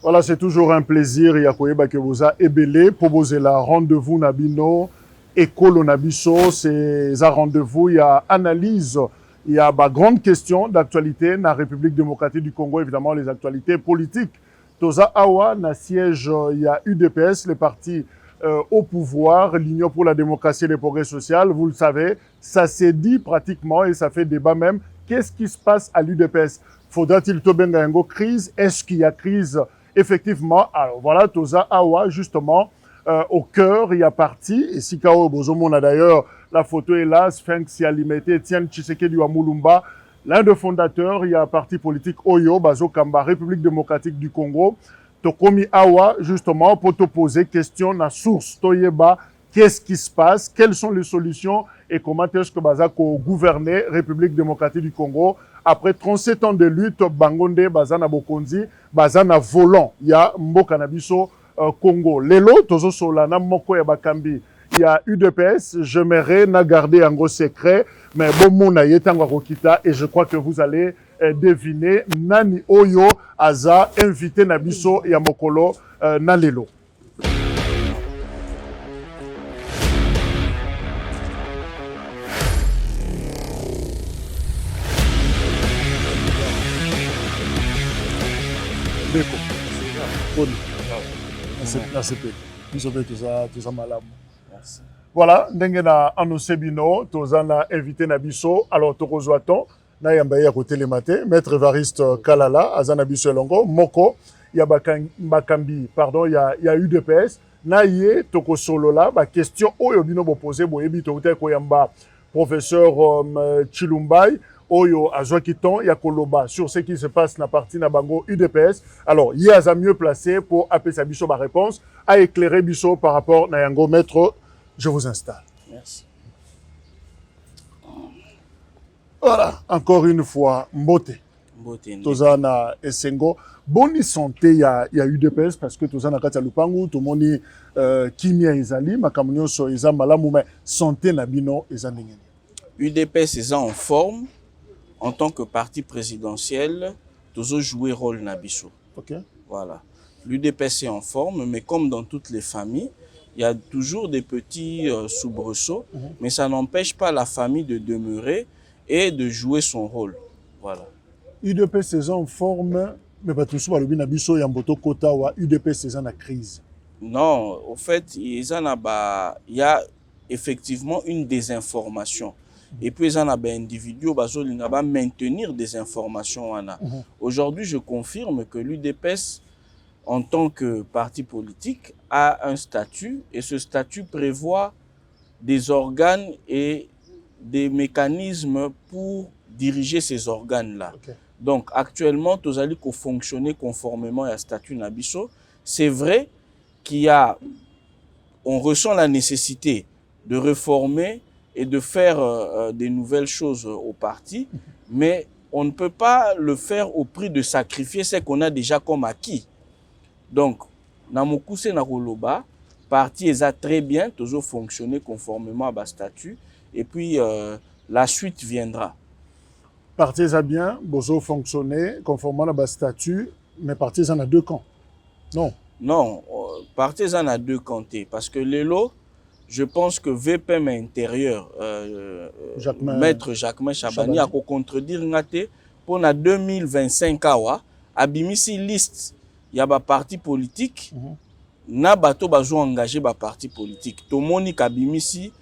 Voilà, c'est toujours un plaisir. Il y a que vous a ébélé pour vous la rendez-vous Nabino, école Nabiso, c'est un rendez-vous. Il y a analyse, il y a grande question d'actualité dans la République démocratique du Congo, évidemment les actualités politiques. Toza Awa, na siège, il y a UDPS, les partis au pouvoir, l'Union pour la démocratie et le progrès social. Vous le savez, ça s'est dit pratiquement et ça fait débat même. Qu'est-ce qui se passe à l'UDPS? Faudra-t-il tobenga une crise? Est-ce qu'il y a crise? Effectivement, alors voilà, Toza Awa, justement, au cœur, il y a parti, et si Kao Bozomon a d'ailleurs, la photo est là, Sphinx Yalimete, Etienne Tshisekedi Wamulumba, l'un des fondateurs, il y a un parti politique Oyo, Bazo Kamba, République démocratique du Congo, Tokomi Awa, justement, pour te poser question, la source, Toyeba, qu'est-ce qui se passe, quelles sont les solutions, et comment est-ce que Bazako gouverner République démocratique du Congo. Après 37 ans de lutte, Bangonde, Bazana Bokonzi, Bazana volant, il y a Mboka Nabiso Congo. Lelo, Tozo Solana, Moko ya Bakambi, il y a UDPS, j'aimerais na garder un gros secret, mais bon, mon ayetangwa Rokita, et je crois que vous allez deviner, Nani Oyo, Aza, invité Nabiso ya Mokolo, na Lelo. Voilà, ndenge na annoncé bino, tozana invité na biso, alors tokozwaton, na yamba ya côté le matin, maître Evariste Kalala, azana biso longo, moko, ya bakambi, pardon, ya UDPS, na ye toko solo la, ba question oyo bino bo poser boyebi to uta ko yamba professeur Chilumbai, Oyo Azwakiton, Yakoloba, sur ce qui se passe dans la partie na bango UDPS. Alors, il y a mieux placé pour appeler sa biso ma réponse, à éclairer biso par rapport à Yango Maître. Je vous installe. Merci. Voilà, encore une fois, Mbote. Tozana Essengo. Bonne santé, il y a UDPS parce que Tozana Katalupangu, tout le monde Kimia Ezali, Makamunyo so Eza Malamu, mais santé Nabino Ezaningeni. UDPS est en forme. En tant que parti présidentiel, toujours jouer rôle Nabiso. Okay. Voilà. L'UDPS est en forme, mais comme dans toutes les familles, il y a toujours des petits soubresauts, mais ça n'empêche pas la famille de demeurer et de jouer son rôle. Voilà. UDPS est en forme, mais pas tout le Nabiso Yamboto Kota ou UDPS est en crise. Non, au fait, il y a effectivement une désinformation. Et puis, il y a des individus qui vont maintenir des informations. Aujourd'hui, je confirme que l'UDPS, en tant que parti politique, a un statut et ce statut prévoit des organes et des mécanismes pour diriger ces organes-là. Okay. Donc, actuellement, tous allons fonctionner conformément à statut Nabiso. C'est vrai on ressent la nécessité de réformer et de faire des nouvelles choses au parti, mais on ne peut pas le faire au prix de sacrifier ce qu'on a déjà comme acquis. Donc, Namokuse Nakoloba, parti est très bien, toujours fonctionner conformément à ce statut, et puis la suite viendra. Parti est bien, bozo fonctionner conformément à ce statut, mais parti en a deux camps. Non. Non, parti en a deux camps, parce que Lelo, je pense que VPM intérieur, Maître Jacquemin Chabani a contredire pour 2025 awa abimisi liste ya ba parti politique na bato bazo engagé ba parti politique. Tomoni kabimisi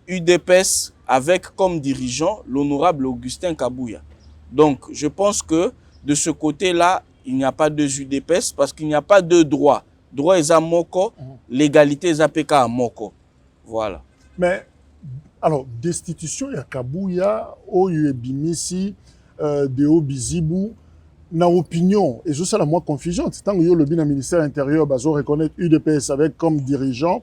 UDPS avec comme dirigeant l'honorable Augustin Kabouya. Donc je pense que de ce côté-là, il n'y a pas deux UDPS parce qu'il n'y a pas deux droits. Droit est à Moko, l'égalité est à Peka à Moko. Voilà. Mais, alors, destitution, il y a Kabouya, Oyo Bimisi, Deo Bizibu, na opinion, et je sais la moins confusion, c'est tant que le ministère intérieur, bazo reconnaître UDPS avec comme dirigeant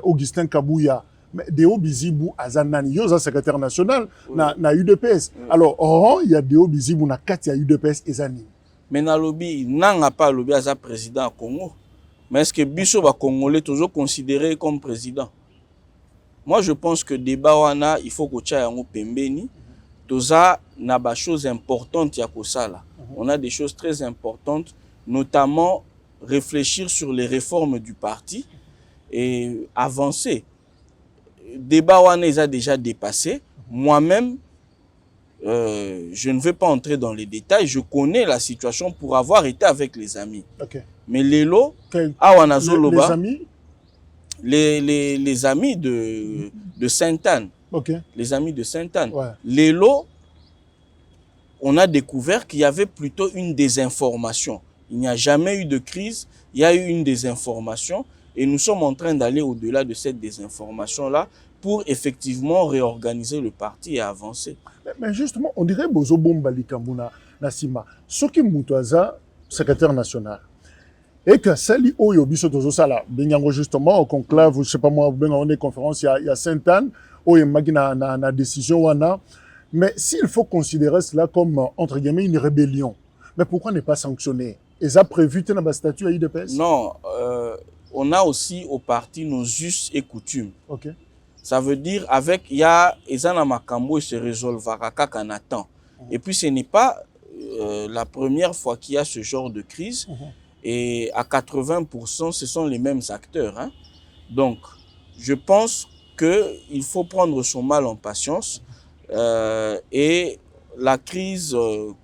Augustin Kabouya. Mais Deo Bizibu, Azanani, yo, secrétaire national, na UDPS. Alors, il y a Deo Bizibu, na Katia UDPS, Ezani. Mais na lobby, n'a pas lobby à président à Congo. Mais est-ce que Bisso va Congolais toujours considéré comme président? Moi, je pense que débat wana, il faut que tu aies un pembeni. Toza n'a pas choses importantes ya kosala. On a des choses très importantes. notamment réfléchir sur les réformes du parti et avancer. Débat wana a déjà dépassé. Moi-même, je ne vais pas entrer dans les détails. Je connais la situation pour avoir été avec les amis. Okay. Mais les lots, les amis, les amis de Sainte-Anne. Okay. Les amis de Sainte-Anne. Ouais. Les lots, on a découvert qu'il y avait plutôt une désinformation. Il n'y a jamais eu de crise, il y a eu une désinformation et nous sommes en train d'aller au-delà de cette désinformation-là pour effectivement réorganiser le parti et avancer. Mais justement, on dirait Bozo Bombali Kambuna Nassima, ce qui Moutouaza, secrétaire national, et que Sali Oyo Biso Tozo Sala, Benyango justement, au conclave, je ne sais pas moi, on est conférence, il y a Sainte-Anne, Oyo Magina na décision wana. Mais s'il faut considérer cela comme, entre guillemets, une rébellion, mais pourquoi ne pas sanctionner? Et ça prévu dans le statut à IDPS? Non, on a aussi au parti nos us et coutumes. Okay. Ça veut dire avec il y a Ezana Makambo et se résolvera qu'en attend. Et puis ce n'est pas la première fois qu'il y a ce genre de crise. Et à 80%, ce sont les mêmes acteurs. Hein. Donc, je pense qu'il faut prendre son mal en patience. Et la crise,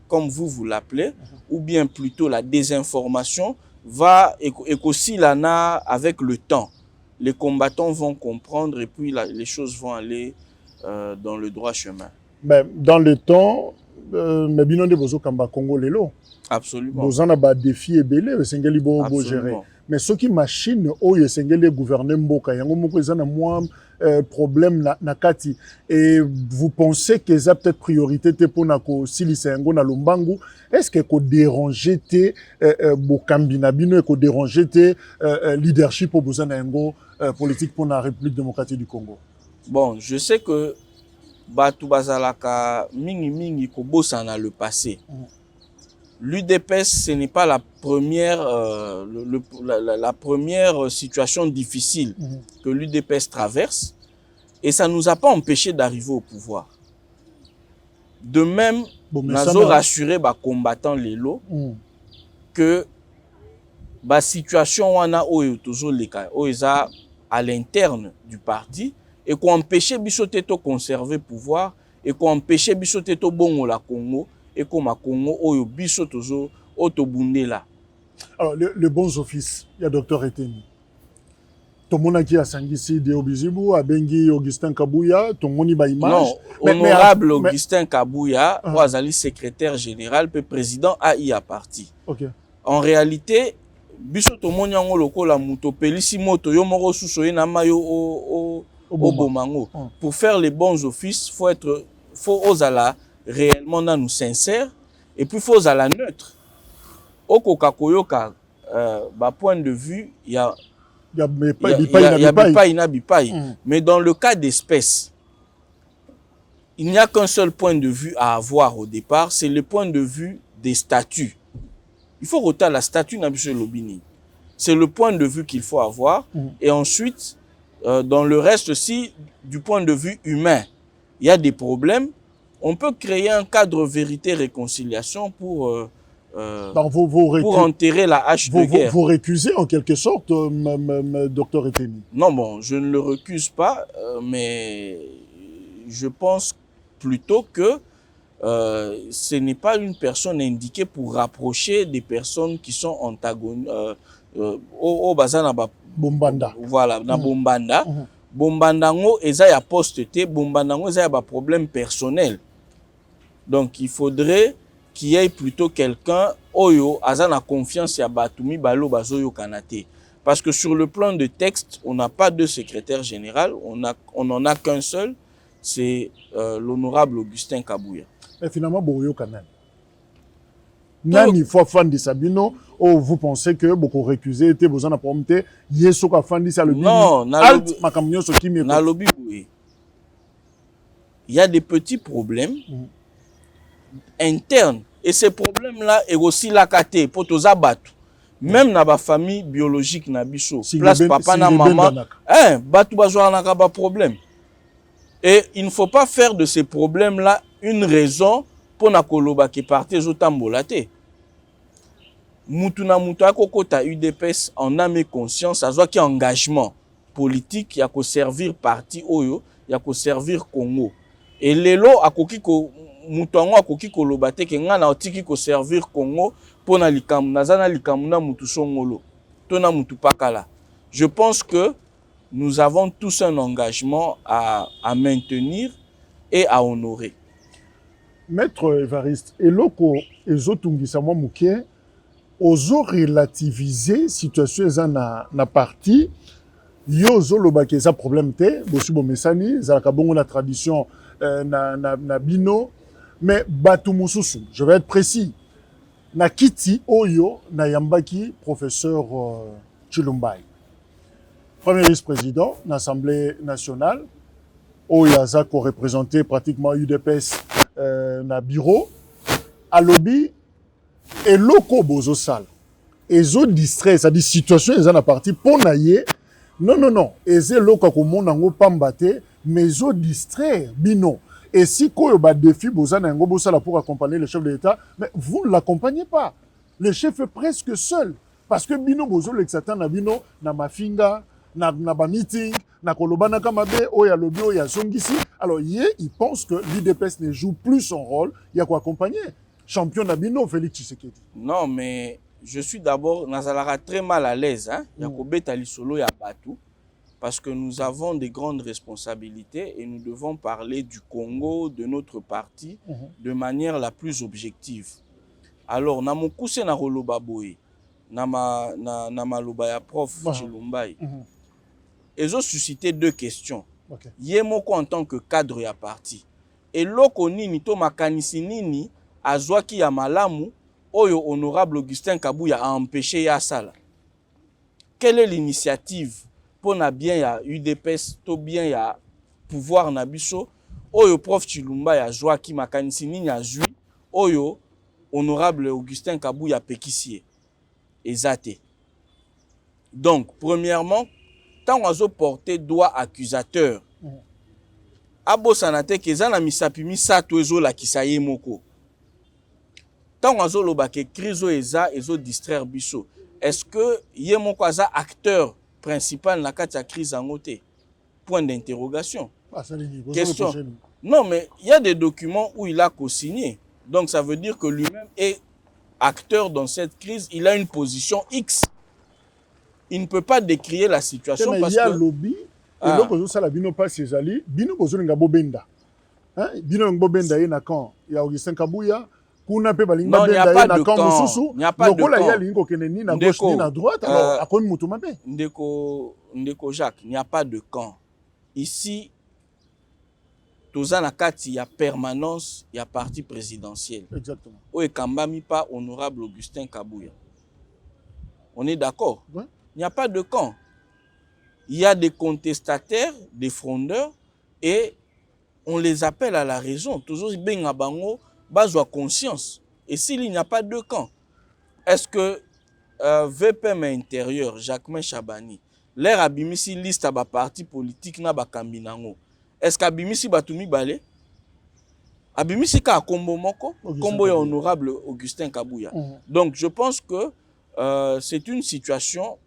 comme vous l'appelez, ou bien plutôt la désinformation, va aussi l'ana avec le temps. Les combattants vont comprendre et puis les choses vont aller dans le droit chemin. Mais dans le temps, mais bien de Bozo Kamba Congo Lelo. Absolument. Bozo n'a pas défi et belé, Sengeli Bo gérer. Mais ce qui machine, Oye Sengeli gouverner Mboka, yango moko ezana moins problème na kati. Et vous pensez que ça peut-être priorité pour nako silisa yango na lombangu. Est-ce que ko déranger te Bokambi na bino ko déranger te leadership pour bozana yango politique pour la République démocratique du Congo? Bon, je sais que Batu Bazalaka mingi ko bosana le passé. L'UDPS, ce n'est pas la première, la première situation difficile que l'UDPS traverse et ça ne nous a pas empêché d'arriver au pouvoir. De même, nous avons rassuré les combattants Lelo que la situation à l'interne du parti et qu'on empêchait Bissoté de conserver le pouvoir et qu'on empêchait Bissoté de bongo la Congo. Et comme à Congo, oyo biso tozo otobunde là. Alors, les bons offices, il y a Docteur Eteni. Tout le monde qui a sangisi de Obizibu, a Bengi Augustin Kabouya, tout le monde y a image. Non, honorable Augustin Kabouya, Ouazali secrétaire général, puis président AI à parti. Okay. En réalité, biso to monde yango loko la muto pelisi moto yo moko susoye na mayo au bomango. Pour faire les bons offices, faut osala réellement nous sincère et puis faut à la neutre. Au Kokakoyoka, point de vue, il y a bipaï. Mais dans le cas d'espèce, il n'y a qu'un seul point de vue à avoir au départ, c'est le point de vue des statuts. Il faut retirer la statue Nabisho Lobini. C'est le point de vue qu'il faut avoir. Et ensuite, dans le reste aussi, du point de vue humain, il y a des problèmes. On peut créer un cadre vérité-réconciliation pour enterrer la hache de guerre. Vous récusez en quelque sorte, Docteur Eteni? Non, bon, je ne le récuse pas, mais je pense plutôt que ce n'est pas une personne indiquée pour rapprocher des personnes qui sont antagonistes. Au Bazana Bombanda. Voilà, na Bombanda. Bombandango, eza ya posteté, Bombandango, eza ya ba problème personnel. Donc, il faudrait qu'il y ait plutôt quelqu'un, Oyo, Azana confiance ya Batumi Balo Bazoyo Kanate. Parce que sur le plan de texte, on n'a pas de secrétaire général, on n'en a qu'un seul, c'est l'honorable Augustin Kabouya. Mais finalement, Boyo Kanate. Nani fois Fandi Sabino, oh, vous pensez que beaucoup récusé était besoin de prompter, Yeso ka Fandi ça le dit. Non, alt makamnyo so kimi. Na lobby, oui. Il y a des petits problèmes internes et ces problèmes-là est aussi la kate pour tous abattre. Même dans la famille biologique na biso, place papa na maman, batu bazwa na ba problème. Et il ne faut pas faire de ces problèmes-là une raison pour na koloba qui partait zo tambolate. Mutuna mutu akokota UDPS en âme et conscience, azwa ki engagement politique ya ko servir parti oyo, ya ko servir Congo. Et lelo akoki ko mutu ango akoki ko loba te ke nga na otiki ko servir Congo pona likamu nazana likamu na mutu songolo. Tona mutu pakala. Je pense que nous avons tous un engagement à maintenir et à honorer. Maître Évariste, eloko ezotungisa mwa muke ozo relativiser situation eza na parti yo ozoloba ke eza problème te bosi bomesani ezalaka bongo na tradition na bino mais bato mosusu je vais être précis na kiti oyo na yambaki professeur Chilumbai premier vice-président de l'Assemblée nationale oyo aza ko représenter pratiquement UDPS na bureau alobi eloko bozo sala ezo distrait ça dit situation eza na parti pona ye non eze eloko komona ngo pamba te mais ezo distraire bino et si koyo ba défi boza na yango bosala pour accompagner le chef de l'État mais vous ne l'accompagnez pas le chef est presque seul parce que bino bozo l'exatan na bino na mafinga na ba meeting na kolobana kamabe oya lobi oya songisi alors il pense que l'UDPS ne joue plus son rôle il y a quoi accompagner champion Nabino Félix Tshisekedi. Non mais je suis d'abord nazalara très mal à l'aise hein yakobeta lisolo ya batu parce que nous avons des grandes responsabilités et nous devons parler du Congo de notre parti de manière la plus objective. Alors na mokuse na roloba boye na maloba ya prof Chilumbai ils ont suscité deux questions. Okay. Yemoko en tant que cadre ya parti. Et loko nini to makanisi nini azwaki ya malamu oyo honorable Augustin Kabuya a empêché ya sala. Quelle est l'initiative pour na bien ya UDPS to bien ya pouvoir na biso oyo prof Chilumba ya zwaki makanisi nini azui oyo honorable Augustin Kabuya pekisie ezate. Donc premièrement tant oiseau porté doigt accusateur. Abo sanate kezana misapi misato ezo la kisaye moko. Tant oiseau loba ke krizo eza ezo distraire biso. Est-ce que ye moko aza acteur principal na kati ya crise angote? Point d'interrogation. Question. Non mais il y a des documents où il a co-signé. Donc ça veut dire que lui-même est acteur dans cette crise, il a une position X. Il ne peut pas décrier la situation parce que... Il y a lobby, et donc on a bino pas ses alliés, bino bozo nga bobenda. Hein, bino nga bobenda ye na kan, ya Augustin Kabuya, kuna pe balinga benda ye na kan mosusu. Il n'y a pas de camp. Lokola ya lingo kene ni na gauche ni na droite, alors akoni mutu mabe. Ndeko Jacques, il n'y a pas de camp. Ici toza na kati ya permanence ya parti présidentiel. Exactement. Oye kambami pas honorable Augustin Kabuya. On est d'accord? Ouais. Il n'y a pas de camp. Il y a des contestataires, des frondeurs, et on les appelle à la raison. Toujours ben abango bazwa conscience. Et s'il n'y a pas de camp, est-ce que VPM intérieur, Jacquemain Chabani, l'air abimisi liste à ba parti politique na ba kambinango. Est-ce qu'abimisi batumi balé? Abimisi ka kombo moko, kombo ya honorable Augustin Kabuya. Donc je pense que c'est une situation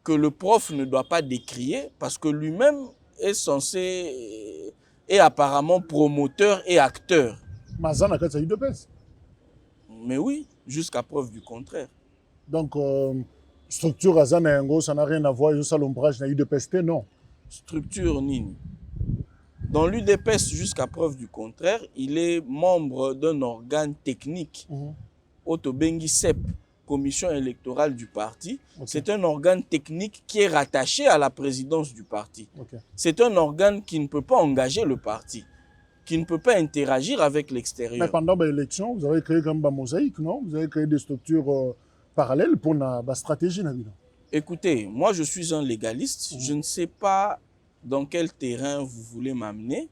que le prof ne doit pas décrier parce que lui-même est censé, est apparemment promoteur et acteur. Mais oui, jusqu'à preuve du contraire. Donc, structure Azana Yango, ça n'a rien à voir avec l'ombrage de l'UDPS, non? Structure Nini. Dans l'UDPS, jusqu'à preuve du contraire, il est membre d'un organe technique, Otobengi CEP, commission électorale du parti. Okay. C'est un organe technique qui est rattaché à la présidence du parti. Okay. C'est un organe qui ne peut pas engager le parti, qui ne peut pas interagir avec l'extérieur. Mais pendant l'élection, vous avez créé comme une mosaïque, non? Vous avez créé des structures parallèles pour la stratégie. Écoutez, moi je suis un légaliste. Je ne sais pas dans quel terrain vous voulez m'amener.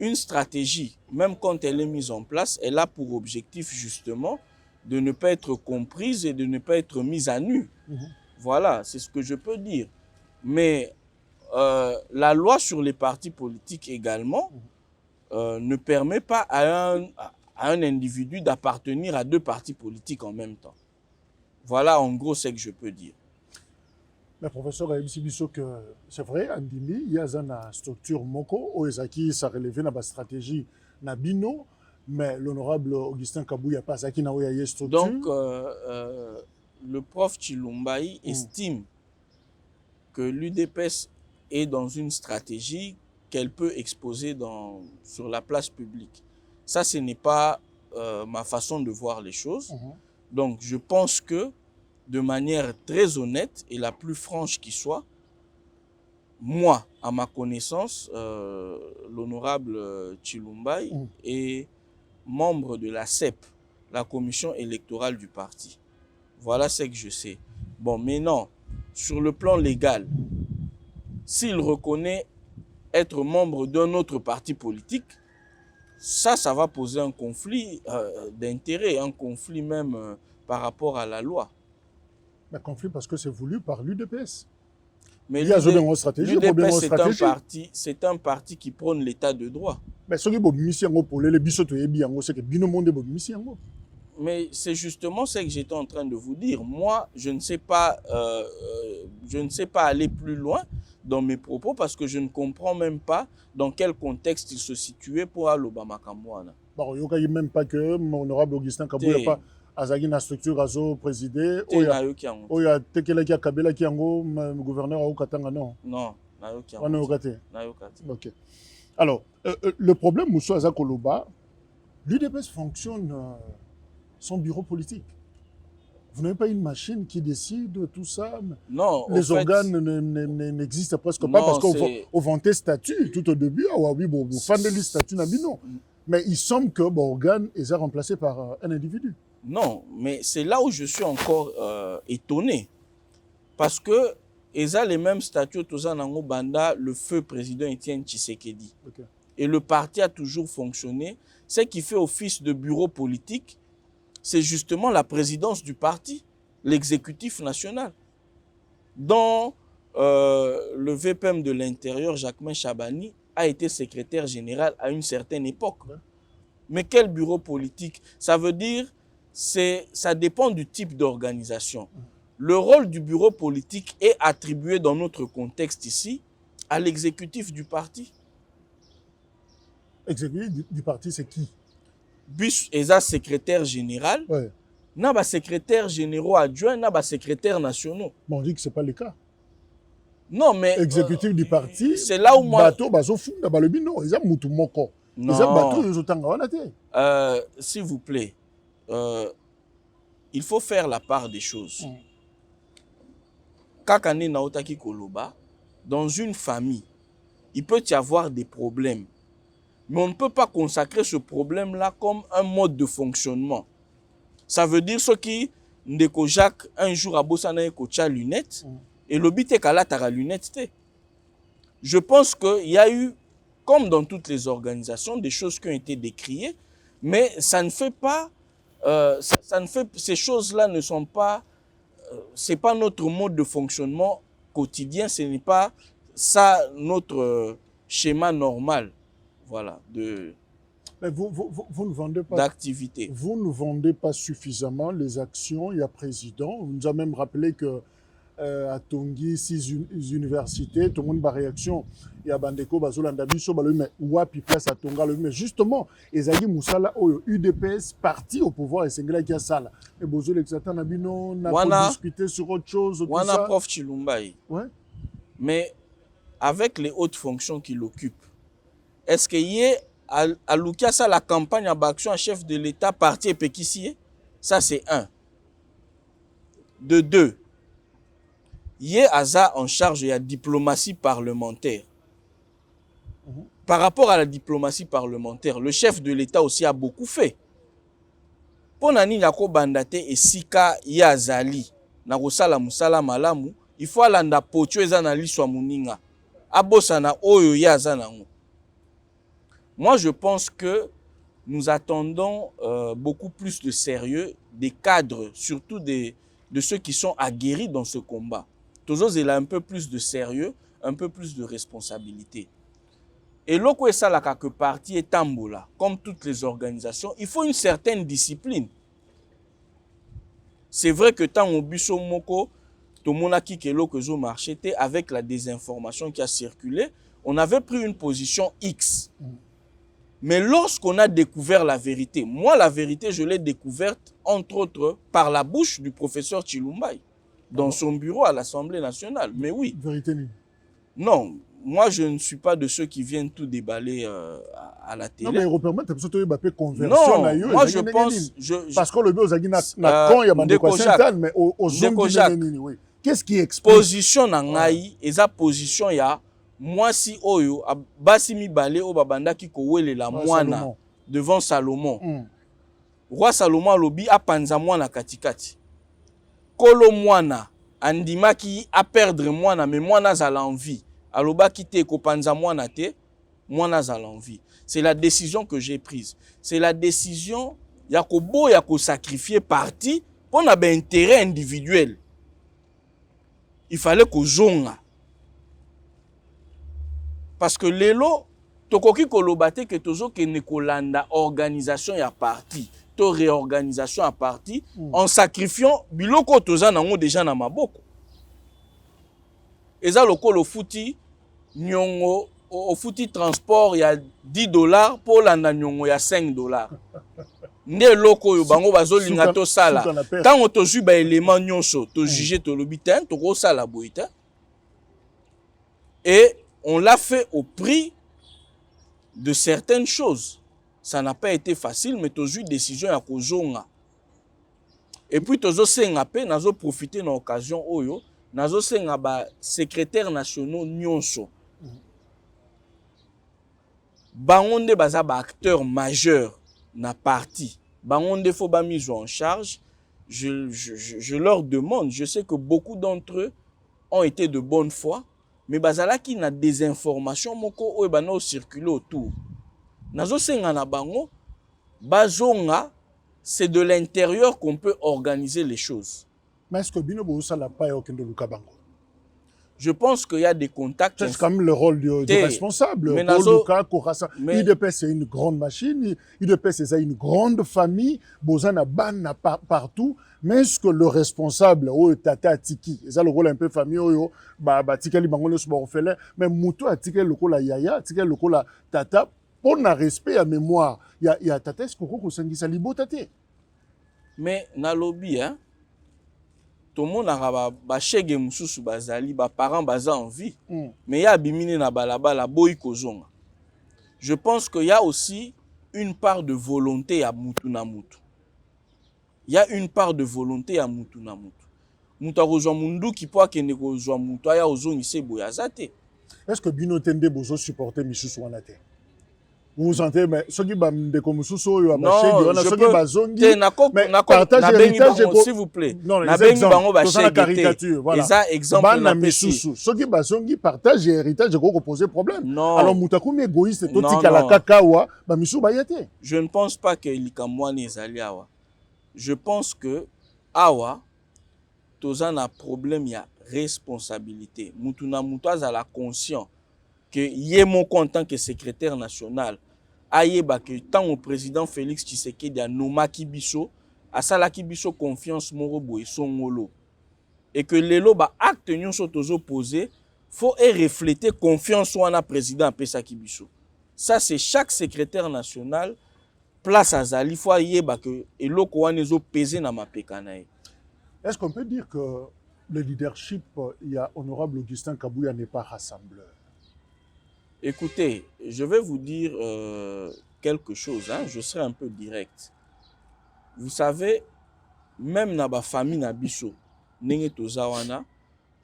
Une stratégie, même quand elle est mise en place, elle a pour objectif justement de ne pas être comprise et de ne pas être mise à nu. Voilà, c'est ce que je peux dire. Mais la loi sur les partis politiques également ne permet pas à un individu d'appartenir à deux partis politiques en même temps. Voilà en gros ce que je peux dire. Mais professeur Aïbisi que c'est vrai, Andimi, il y a une structure Moko, Oezaki, ça relevait dans la stratégie Nabino, mais l'honorable Augustin Kabou, il n'y a pas ça qui n'a pas une structure. Donc, le prof Chilumbaï estime que l'UDPS est dans une stratégie qu'elle peut exposer sur la place publique. Ça, ce n'est pas ma façon de voir les choses. Donc, je pense que de manière très honnête et la plus franche qui soit, moi, à ma connaissance, l'honorable Chilumbaï est membre de la CEP, la commission électorale du parti. Voilà ce que je sais. Bon, mais non, sur le plan légal, s'il reconnaît être membre d'un autre parti politique, ça va poser un conflit d'intérêt, un conflit même par rapport à la loi. Un conflit parce que c'est voulu par l'UDPS. Mais il y a une stratégie. L'UDPS, c'est un parti qui prône l'état de droit. Mais ce qui est mais c'est justement ce que j'étais en train de vous dire. Moi, je ne sais pas aller plus loin dans mes propos parce que je ne comprends même pas dans quel contexte il se situait pour l'Obama Kamouana. Bon, il n'y a même pas que mon honorable Augustin Kabou, il n'y a pas Azagi na structure Azo présidé. Il y a Tekele qui Kabila qui est gouverneur à Okatanga, non? Non, on est au Kate. Ok. Alors, le problème, Moussou Azakoloba, l'UDPS fonctionne son bureau politique. Vous n'avez pas une machine qui décide tout ça. Non. Les organes n'existent presque pas parce qu'on vantait statut tout au début. Ah oui, bon, vous faites les statuts non. Mais il semble que l'organe est remplacé par un individu. Non, mais c'est là où je suis encore étonné. Parce que ils ont les mêmes statuts au Banda, le feu président Étienne Tshisekedi. Okay. Et le parti a toujours fonctionné. Ce qui fait office de bureau politique, c'est justement la présidence du parti, l'exécutif national. Dont le VPM de l'Intérieur, Jacquemain Chabani, a été secrétaire général à une certaine époque. Ouais. Mais quel bureau politique? Ça veut dire, ça dépend du type d'organisation. Le rôle du bureau politique est attribué dans notre contexte ici à l'exécutif du parti. Exécutif du parti, c'est qui? Bus est secrétaire général. Ouais. N'a pas secrétaire généraux adjoints, n'a pas secrétaire nationaux. Mais on dit que ce n'est pas le cas. Non, mais... Exécutif du parti, c'est là où moi... Bateau, bazo funda, balobino, ils ont moutou moko. Non. Ils ont bateau, ils ont tangawanate. S'il vous plaît, il faut faire la part des choses. Kakane naotaki koloba, dans une famille, il peut y avoir des problèmes. Mais on ne peut pas consacrer ce problème-là comme un mode de fonctionnement. Ça veut dire ce qui, Ndeko Jacques, un jour à Bossana Ekocha lunettes, et le but est qu'à la tara lunettes. Je pense qu'il y a eu, comme dans toutes les organisations, des choses qui ont été décriées, mais ça ne fait pas, ces choses-là ne sont pas, c'est pas notre mode de fonctionnement quotidien, ce n'est pas ça notre schéma normal. Voilà, mais vous ne vendez pas d'activité. Vous ne vendez pas suffisamment les actions. Il y a président. On nous a même rappelé que à Tongi, 6 universités, tout le monde a réaction. Il y a Bandeko, Bazolanda Biso, mais Wapi place à Tonga. Mais justement, Ezagi Moussala, UDPS, parti au pouvoir, et c'est là qu'il y a ça. Et Bozol Exatan Nabino, n'a pas discuté sur autre chose. On a prof Chilumbaï. Ouais. Mais avec les hautes fonctions qu'il occupe, est-ce qu'il y a à Lukiasa la campagne à Baction en chef de l'État parti et Pékissier? Ça, c'est un. De deux, il y a Aza en charge de la diplomatie parlementaire. Par rapport à la diplomatie parlementaire, le chef de l'État aussi a beaucoup fait. Pour Nani Yako Bandate et Sika Yazali, Narosala Musala Malamu, il faut alanda pocho ezanali swa muninga. Abosana oyo yazanango. Moi, je pense que nous attendons beaucoup plus de sérieux des cadres, surtout de ceux qui sont aguerris dans ce combat. Toujours, il a un peu plus de sérieux, un peu plus de responsabilité. Et l'oko est ça là que parti est tambola, comme toutes les organisations, il faut une certaine discipline. C'est vrai que tant au biso moko, tout le monde a qui que marché avec la désinformation qui a circulé, on avait pris une position X. Mais lorsqu'on a découvert la vérité, moi la vérité je l'ai découverte entre autres par la bouche du professeur Chilumbay dans son bureau à l'Assemblée nationale. Mais oui. Vérité non, moi je ne suis pas de ceux qui viennent tout déballer à la télé. Non, mais européen, tu as conversion. Non, moi je pense... Parce que le bureau mais au oui. Qu'est-ce qui explique? Position na ngai, eza position ya moi si oyo basi mi balé o babanda ki kowele la mwana devant Salomon. Roi Salomon alobi a panza mwana katikati. Kolo mwana andimaki a perdre mwana mais mwana za l'envie. Aloba kite ko panza mwana te, mwana za l'envie. C'est la décision que j'ai prise. C'est la décision ya ko bo ya ko sacrifier parti pour na ben intérêt individuel. Il fallait que zonga. Parce que lelo, tokoki kolobate que tozo ke nekolanda organisation ya parti, to réorganisation à parti, en sacrifiant biloko toza nango déjà na maboko. Eza lokolo futi nyongo au futi transport ya $10 pour landa nyongo ya $5. Nde loko yo bango bazolinga to sala. Tant to ju ba élément nyonso, to juger to lobitin, to ko sala boita. Et on l'a fait au prix de certaines choses. Ça n'a pas été facile, mais to ju décision ya kozonga. Et puis tozo senga pe nazo profiter na occasion oyo, nazo senga ba secrétaires nationaux nyonso. Bango nde baza ba acteur majeur na parti, bangonde faut ba mise en charge. Je leur demande, je sais que beaucoup d'entre eux ont été de bonne foi, mais bazala qui na des informations moko o bana circuler autour. Nazo senga na bango bazonga, c'est de l'intérieur qu'on peut organiser les choses. Mais est-ce que bino bo sala pa yo kendo luka bango? Je pense qu'il y a des contacts. C'est quand même le rôle du responsable. IDPS, c'est une grande machine. IDPS, c'est une grande famille. Bozana ban partout. Mais est-ce que le responsable, tata tiki, c'est le rôle un peu famille, tiki li bango le sport fait mais muto a tiki le la yaya, tiki le la tata, pour na respect à mémoire. Il y a tata, est-ce que vous sangisa libo tate? Mais na lobby, hein? Tout le monde a ba chege mususu bazali ba parents baza en vie mais ya bimine na balabala boy kozonga. Je pense qu'il y a aussi une part de volonté à mutu na mutu. Il y a une part de volonté à mutu na mutu. Mutu a rejoint mundu qui peut kende rejoint mutu aya ozongi se boya zate. Est-ce que bino tende bozo supporter misusu wana te? Vous vous sentez, mais ce qui va me comme sous yo s'il vous plaît. Non, les caricature, voilà. Ça exemple na misusu. Ce qui bazongi partage héritage de ko poser problème. Non. Alors mutaku égoïste to tika la kakawa ba misu bayete. Je ne pense pas que likamwani ezali awa. Je pense que awa tozana na problème ya responsabilité. Mutu na mutu azala conscient que yé mon en tant que secrétaire national ayeba que tant au président Félix Tshisekedi a nomaki biso asalaki biso confiance moro boye songolo et que lelo ba acte nyonso tozo poser faut refléter confiance wana président pesaki biso. Ça c'est chaque secrétaire national place azali faut yeba que eloko wana ezo peser na mapeka na ye. Est-ce qu'on peut dire que le leadership, il y a honorable Augustin Kabouya n'est pas rassembleur? Écoutez, je vais vous dire quelque chose, hein? Je serai un peu direct. Vous savez, même dans la famille na biso, nenge toza wana,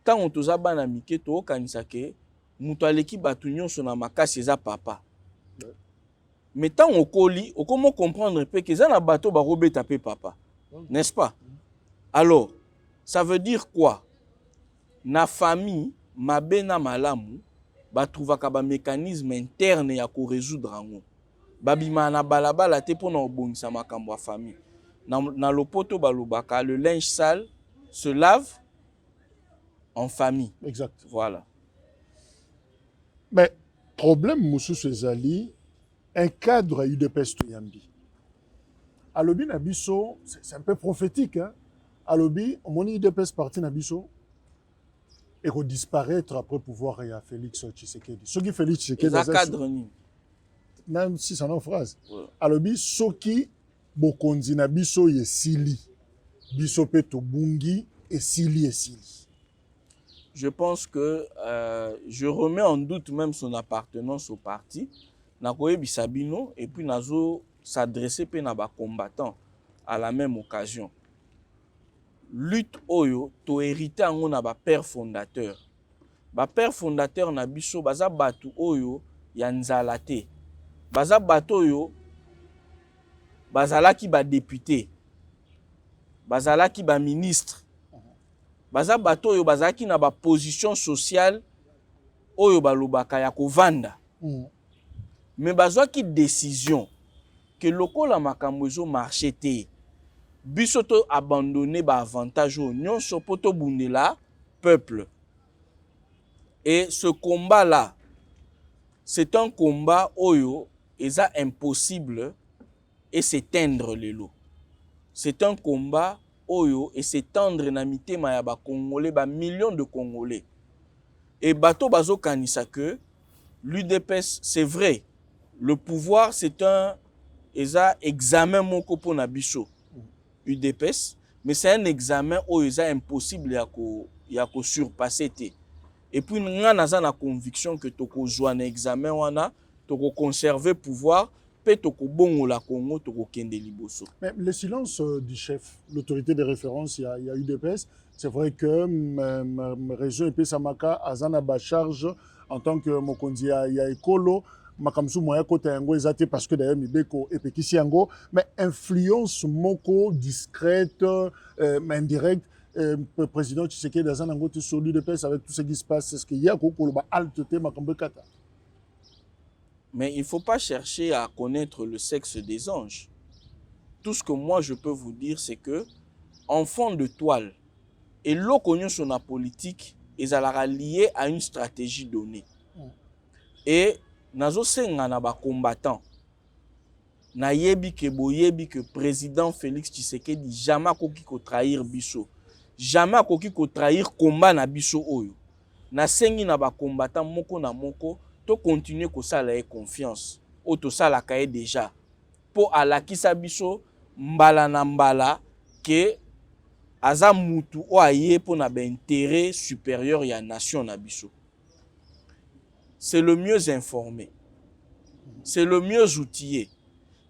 tant on toza bana mike to kanisa ke muto aleki batu nyonso na makasi eza papa. Mais tant on koli, on comment comprendre pe que ça na bato ba robeta pe papa. N'est-ce pas? Alors, ça veut dire quoi? Na famille mabena malamu ba trouvaka ba mécanisme interne ya ko résoudre ango. Babima na balabala te pona obongisa makambo ya famille. Na lopoto balobaka le linge sale se lave en famille. Exact. Voilà. Mais problème mususu ezali un cadre UDPS Toyambi. Alobi na biso, c'est un peu prophétique, hein. alobi omoni UDPS parti na biso et qu'on disparaître après pouvoir ya Félix Tshisekedi. Soki Félix Tshisekedi ça cadre ni même si c'est une phrase. ouais. Alobi soki bokonzi na biso yesili biso pe tobungi esili. Je pense que je remets en doute même son appartenance au parti. Nakoye Bisabino et puis nazo s'adresser pe na ba combattant à la même occasion. Lutte oyo to hérité ango na ba père fondateur. Ba père fondateur na biso baza batu oyo ya nzala te. Baza batu oyo bazalaki ba député. Bazalaki ba ministre. Baza bato oyo bazalaki na ba position sociale oyo balobaka ya kovanda. Mais bazwaki décision que lokola makambo ezo marché te. Biso to abandonner ba avantage oyo nyonso po to bundela peuple. Et ce combat là, c'est un combat oyo eza impossible et s'éteindre lelo. C'est un combat oyo et s'étendre na mitema ya ba Congolais, ba millions de Congolais. Et bato bazo kanisa que l'UDPS, c'est vrai, le pouvoir c'est un examen moko po na biso UDPS, mais c'est un examen oyo impossible ya ko surpasser te. Et puis nga naza na conviction que toko joa na examen wana, toko conserver pouvoir. Mais le silence du chef, l'autorité de référence, il y a UDPS. C'est vrai que ma région et Samaka azana ba charge en tant que mokonzi ya ekolo makamsu moya kota yango ezate parce que d'ailleurs mibeko epekisi yango mais influence moko discrète mais indirecte président Tshisekedi azana ngo sur l'UDPS avec tout ce qui se passe, est-ce qu'il y a kokolo ba halte makambo kata? Mais il ne faut pas chercher à connaître le sexe des anges. Tout ce que moi je peux vous dire, c'est que en fond de toile, et l'ocognon sur la politique, ils sont liés à une stratégie donnée. Et nazo senga na ba combattant. Na yebi que président Félix Tshisekedi jamais koki ko trahir biso. Jamais koki ko trahir combat na biso oyo. Na sengi na ba combattant moko na moko. To continuer ko sala e confiance o to sala kaye déjà po alakisa biso mbala na mbala ke aza mutu o aye po na ba intérêt supérieur ya nation na biso. C'est le mieux informé, c'est le mieux outillé.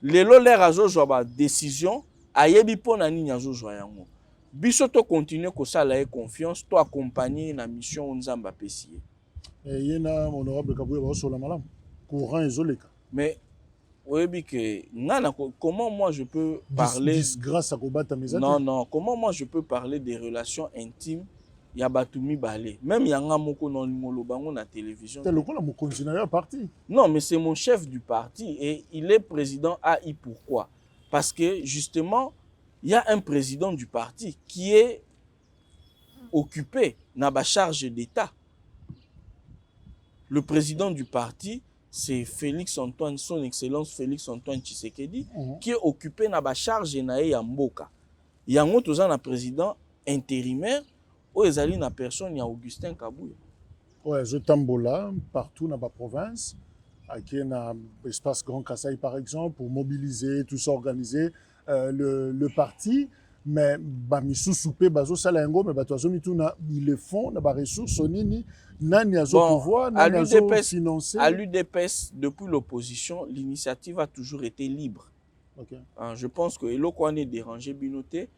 Lelo l'air azo jwa ba décision ayebi po na nini azo jwa yango. Biso to continuer ko sala e confiance, to accompagner na mission Nzamba pesier. Et il y a un honorable Kabouya sur la malam. Courant isolé. Mais oui, comment moi je peux parler grâce à combattre mes amis. Non, comment moi je peux parler des relations intimes ya batumi balé. Même yanga moko non ngolo bango na télévision. C'est le coup là mon continuer parti. Non, mais c'est mon chef du parti et il est président AI. Pourquoi? Parce que justement, il y a un président du parti qui est occupé na ba charge d'État. Le président du parti, c'est Félix-Antoine, son excellence Félix-Antoine Tshisekedi, qui est occupé na ba charge na ya mboka. Yango toza na président intérimaire, o ezali na personne ya Augustin Kabouya. Ouais, je tambola partout dans ma province, qui na espace Grand Kassai par exemple, pour mobiliser, tout s'organiser le parti. Mais bamisu soupé bazo salengo mais batozo mituna ils le font na ba ressources nini nani azo pouvoir nani azo financer. À l'UDPS depuis l'opposition l'initiative a toujours été libre. Okay. Je pense que eloko ane dérangé binoté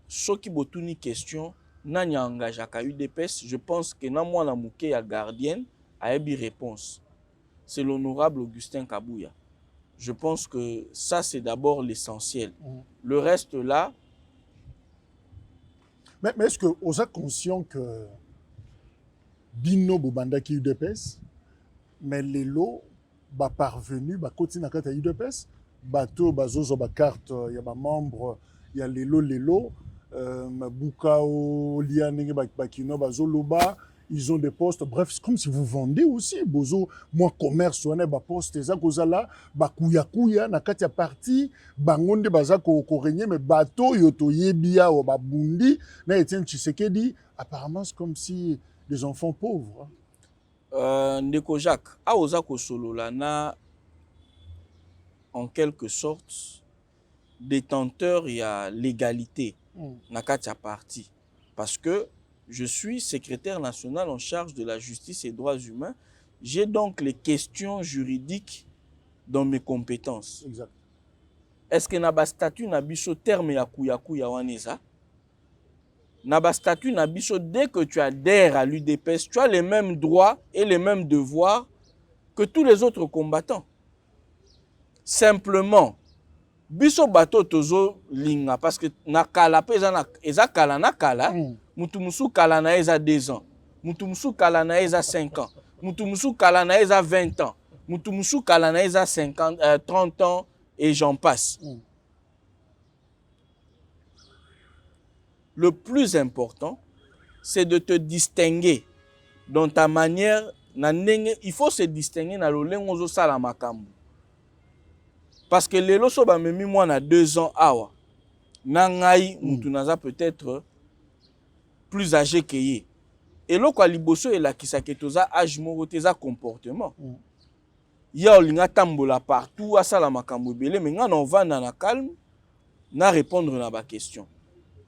soki botuni question nani engage à UDPS, je pense que na mwana muke ya gardienne a ebi réponse. C'est l'honorable Augustin Kabouya. Je pense que ça c'est d'abord l'essentiel. Le reste là. Mais est-ce que vous êtes conscient que Bino Bobandaki UDPS, mais les lots ba parvenu ba continue à UDPS, bateau bazozo ba carte, il y a ba membre, il y a les lots Bukao lianenge ba kino bazoloba, ils ont des postes. Bref, c'est comme si vous vendez aussi. Bozo, moi, commerce, on a des postes, ça, kozala, kuya, na katia parti, bangonde, baza, ko régner, mais bateau, yoto, yebia, ou babundi, na Etienne Tshisekedi, apparemment, c'est comme si des enfants pauvres. Ndeko Jacques, a oza ko solola na, en quelque sorte, détenteur, il y a l'égalité, na katia parti. Parce que je suis secrétaire national en charge de la justice et droits humains. J'ai donc les questions juridiques dans mes compétences. Exact. Est-ce que na statut na biso terme ya kuya waneza? Na statut na biso, dès que tu adhères à l'UDPS, tu as les mêmes droits et les mêmes devoirs que tous les autres combattants. Simplement, biso bato tozo linga parce que na kala pe eza kala na kala, mutu musu kala na eza 2 ans, mutu musu kala na eza 5 ans, mutu musu kala na eza 20 ans, mutu musu kala na eza 30 ans et j'en passe. Le plus important, c'est de te distinguer dans ta manière. Il faut se distinguer dans le lengozo sala makambu. Parce que les loso ba memi moi na 2 ans awa. Nangai mutu naza peut-être plus âgé que ye. Et loko liboso et la kisake toza âge moko teza comportement. Ya olinga tambola partout asala makambu belé mais nga na vanda na calme na répondre na ba question.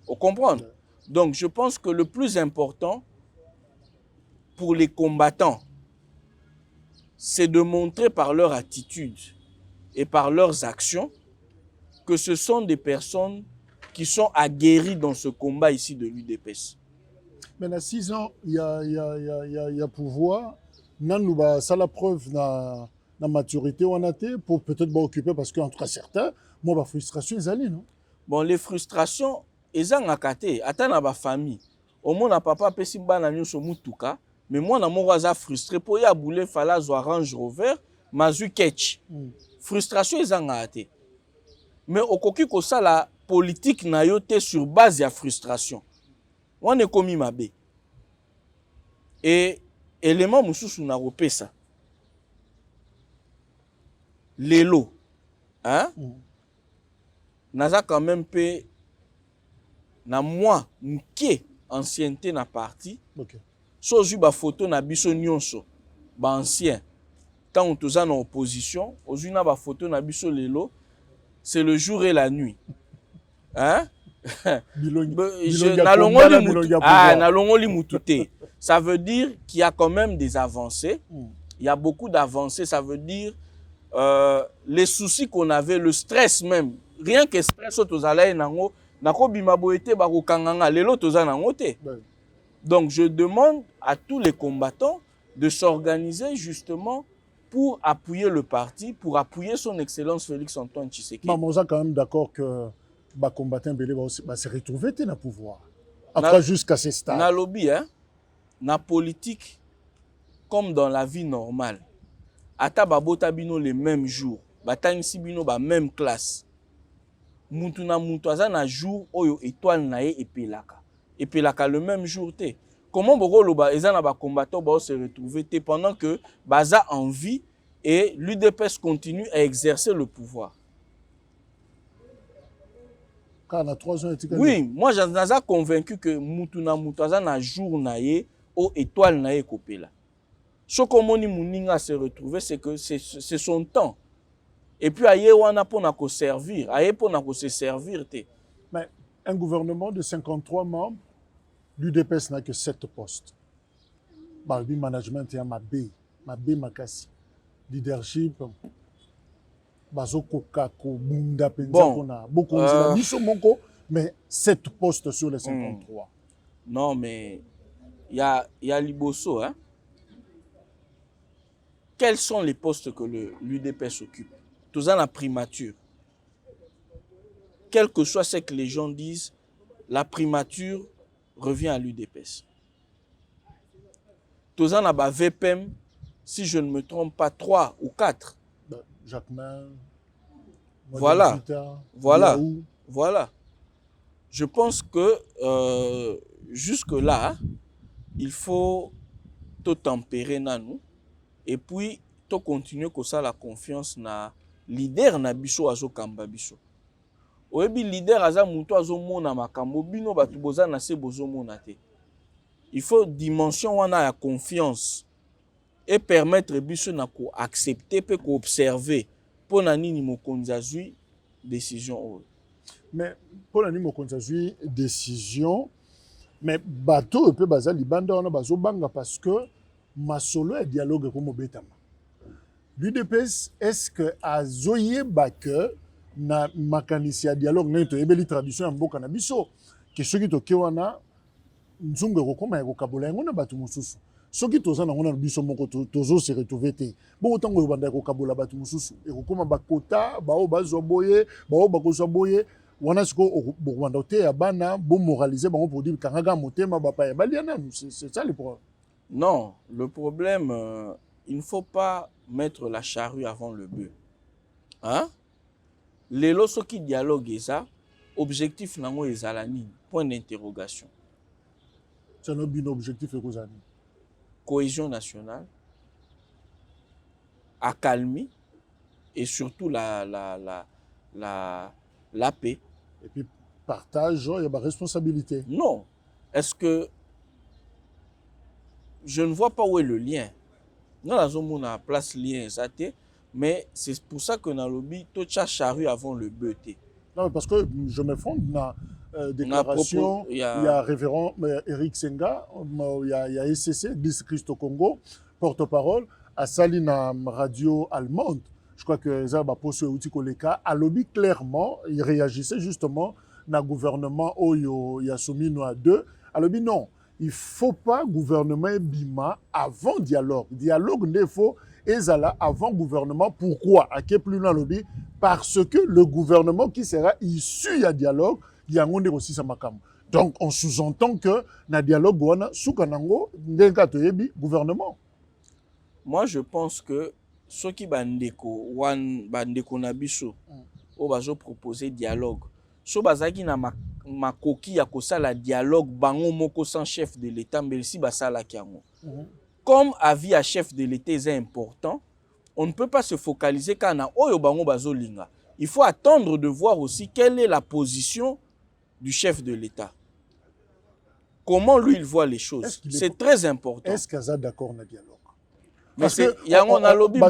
Vous comprenez? Donc je pense que le plus important pour les combattants, c'est de montrer par leur attitude et par leurs actions que ce sont des personnes qui sont aguerries dans ce combat ici de l'UDPS. Mais dans 6 ans, il y a pouvoir. Ça la preuve dans la maturité on a été pour peut-être occuper parce qu'en tout cas certains, moi ma frustration ils allaient non. Bon les frustrations ezanga te ata na ba famille. Au moins na papa pesi bana nyonso mutuka. Mais moi, je suis frustré. Pour y aboulé, il fallait avoir Range Rover, mazu ketch. Frustration, ils ont été. Mais au coquille, ça, la politique n'a été sur base de frustration. On est commis ma bé. Et élément, moussous, on a repé ça. L'élo. Hein? Naza quand même payé. Na moi, m'ké ancienneté na parti. Okay. So ju ba photo na biso nyonso ba ancien tant toza na opposition ozu na ba photo na biso lelo c'est le jour et la nuit hein na longoli mututé ça veut dire qu'il y a quand même des avancées il y a beaucoup d'avancées ça veut dire les soucis qu'on avait le stress même rien que stress tozala nango nako bima boete ba ko kanganga lelo toza nango te. Donc, je demande à tous les combattants de s'organiser justement pour appuyer le parti, pour appuyer son Excellence Félix-Antoine Tshisekedi. Mais on est quand même d'accord que les combattants vont se retrouver dans le pouvoir. Après, jusqu'à ce stade. Dans le lobby, hein, dans la politique, comme dans la vie normale, ata babota bino les mêmes jours, batangisi bino ba même classe. Mutu na mutu aza na jour oyo étoile na ye epelaka. Et puis là, le même jour, comment les combattants vont se retrouver pendant que Baza en vie et l'UDPS continue à exercer le pouvoir? Quand on a 3 ans, oui, moi j'en suis convaincu que Mutuna Mutaza na jour naie au étoile naie kopela. Ce que moni muninga se retrouver, c'est que c'est son temps. Et puis aye wana pona ko servir, aye pona ko se servir te. Mais un gouvernement de 53 membres. L'UDPS n'a que 7 postes. Balbi management et Mabé Makasi. Leadership. Bazoko Kako, Bunda Penza, beaucoup mais 7 postes sur les 53. Non, mais il y a Liboso. Hein? Quels sont les postes que l'UDPS occupe? Tout ça, la primature. Quel que soit ce que les gens disent, la primature revient à l'UDPS. Tozan a ba VPM, si je ne me trompe pas, 3 ou 4. Jacquemin. Voilà. Voilà. Yaou. Voilà. Je pense que jusque-là, il faut to tempérer nanu et puis to continuer ko ça la confiance na leader na biso azo kamba biso. Oyebi leader aza muto azo mona makambo bino batu boza na se bozo mona te. Il faut dimension wana ya confiance et permettre biso na ko accepter pe ko observer pour na nini mokonzi azui décision oyo. Mais pour la nini mokonzi azui décision mais bateau peut baza libanda wana bazo banga parce que masolo ya dialogue ko mobetama. L'UDPS est-ce que azoye bake na makanisi ya dialogue na to ebeli tradition ya mboka na biso ke soki to kewana nzungu ko koma ya ko kabola yango na batu mususu soki toza na ngona biso moko tozo se retrouver te bo tango banda ko kabola batu mususu e ko koma bakota bao bazo boye bao bakozwa boye wana siko banda te ya bana bo moraliser bango pour dire kanga motema bapa ya baliana c'est ça le problème. Non, le problème il ne faut pas mettre la charrue avant le bœuf. Hein? Les loso qui dialoguent ça, objectif nango ezala nini? Point d'interrogation. C'est un objectif ekozani. Cohésion nationale, accalmie et surtout la paix. Et puis partage, il y a ma responsabilité. Non. Est-ce que je ne vois pas où est le lien? Nous avons la place lien exact, mais c'est pour ça que dans le lobby, tout ça charrue avant le bœuf. Non, parce que je me fonde dans déclaration, il y a révérend Eric Senga, il y a SCC, Église Christ au Congo, porte-parole, à Salina radio allemande. Je crois que ça va poser outil koleka. À lobby clairement, il réagissait justement dans le gouvernement Oyo Yasumino à 2. À lobby non, il ne faut pas gouvernement bima avant dialogue. Dialogue ne faut ezala avant gouvernement. Pourquoi? À quel plus loin lobby? Parce que le gouvernement qui sera issu à dialogue, il y a un aussi sa makam. Donc on sous-entend que na dialogue wana soukanango ndeka toyebi gouvernement. Moi je pense que ceux qui bandeko na biso o bazo proposer dialogue. So bazaki na makoki ya kosala dialogue bango moko sans chef de l'État mais si basala kiango. Comme avis à chef de l'État est important, on ne peut pas se focaliser quand na oyo bango bazo linga. Il faut attendre de voir aussi quelle est la position du chef de l'État. Comment lui il voit les choses. C'est très important. Est-ce qu'il est d'accord na dialogue? Parce que on a lobby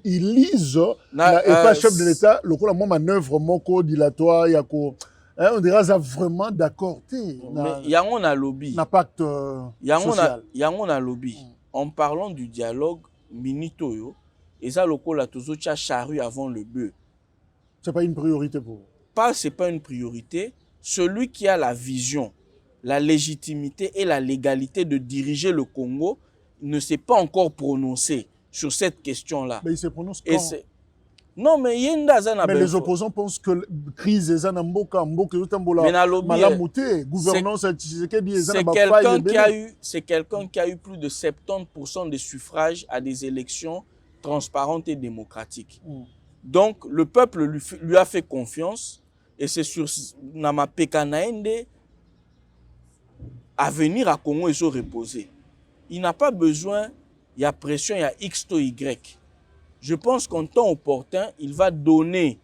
ils lisent et pas chef de l'État le coup la manœuvre moko dilatoire ya ko on dirait ça vraiment d'accord mais yango na lobby na pacte social yango na lobby en parlant du dialogue minito yo eza lokola tozo tia charrue avant le bœuf. C'est pas une priorité pour vous? Pas c'est pas une priorité. Celui qui a la vision, la légitimité et la légalité de diriger le Congo ne s'est pas encore prononcé sur cette question-là. Mais il se prononce quand? Non, mais les opposants pensent que la crise est en mboka gouvernance c'est quelqu'un qui a eu plus de 70% des suffrages à des élections transparentes et démocratiques. Donc, le peuple lui a fait confiance et c'est sur Nama Pekanaende à venir à Congo et se reposer. Il n'a pas besoin, il y a pression, il y a X to Y. Je pense qu'en temps opportun, il va donner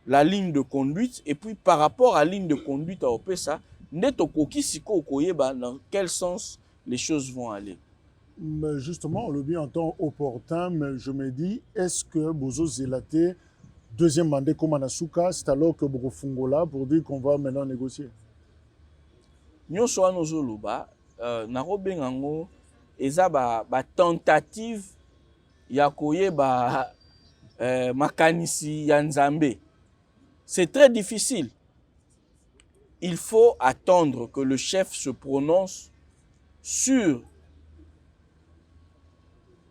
la ligne de conduite et puis par rapport à la ligne de conduite à OPESA, dans quel sens les choses vont aller. Mais justement, on le dit en temps opportun, mais je me dis, est-ce que Bozo Zelaté, deuxième mandat comme Anasuka, c'est alors que Bozo Fungola pour dire qu'on va maintenant négocier? Nous sommes nos Zoluba. Narobengango eza ba tentative ya koyeba makanisi ya Nzambe. C'est très difficile. Il faut attendre que le chef se prononce sur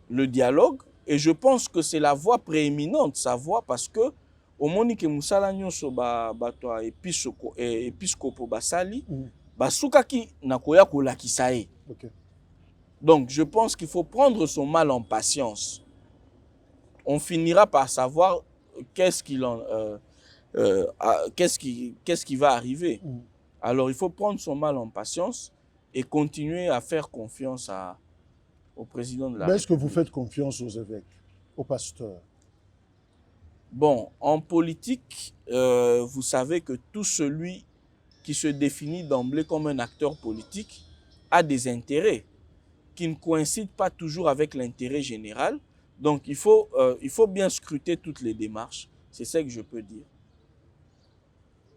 le dialogue et je pense que c'est la voie prééminente sa voie parce que au monique musala nyonso bato episcopo basali basukaki nakoya kolakisa ye. Donc je pense qu'il faut prendre son mal en patience. On finira par savoir qu'est-ce qui va arriver. Alors il faut prendre son mal en patience et continuer à faire confiance au président de la Mais est-ce que République. vous faites confiance aux évêques, aux pasteurs? Bon, en politique, vous savez que tout celui qui se définit d'emblée comme un acteur politique a des intérêts qui ne coïncident pas toujours avec l'intérêt général. Donc, il faut bien scruter toutes les démarches. C'est ça que je peux dire.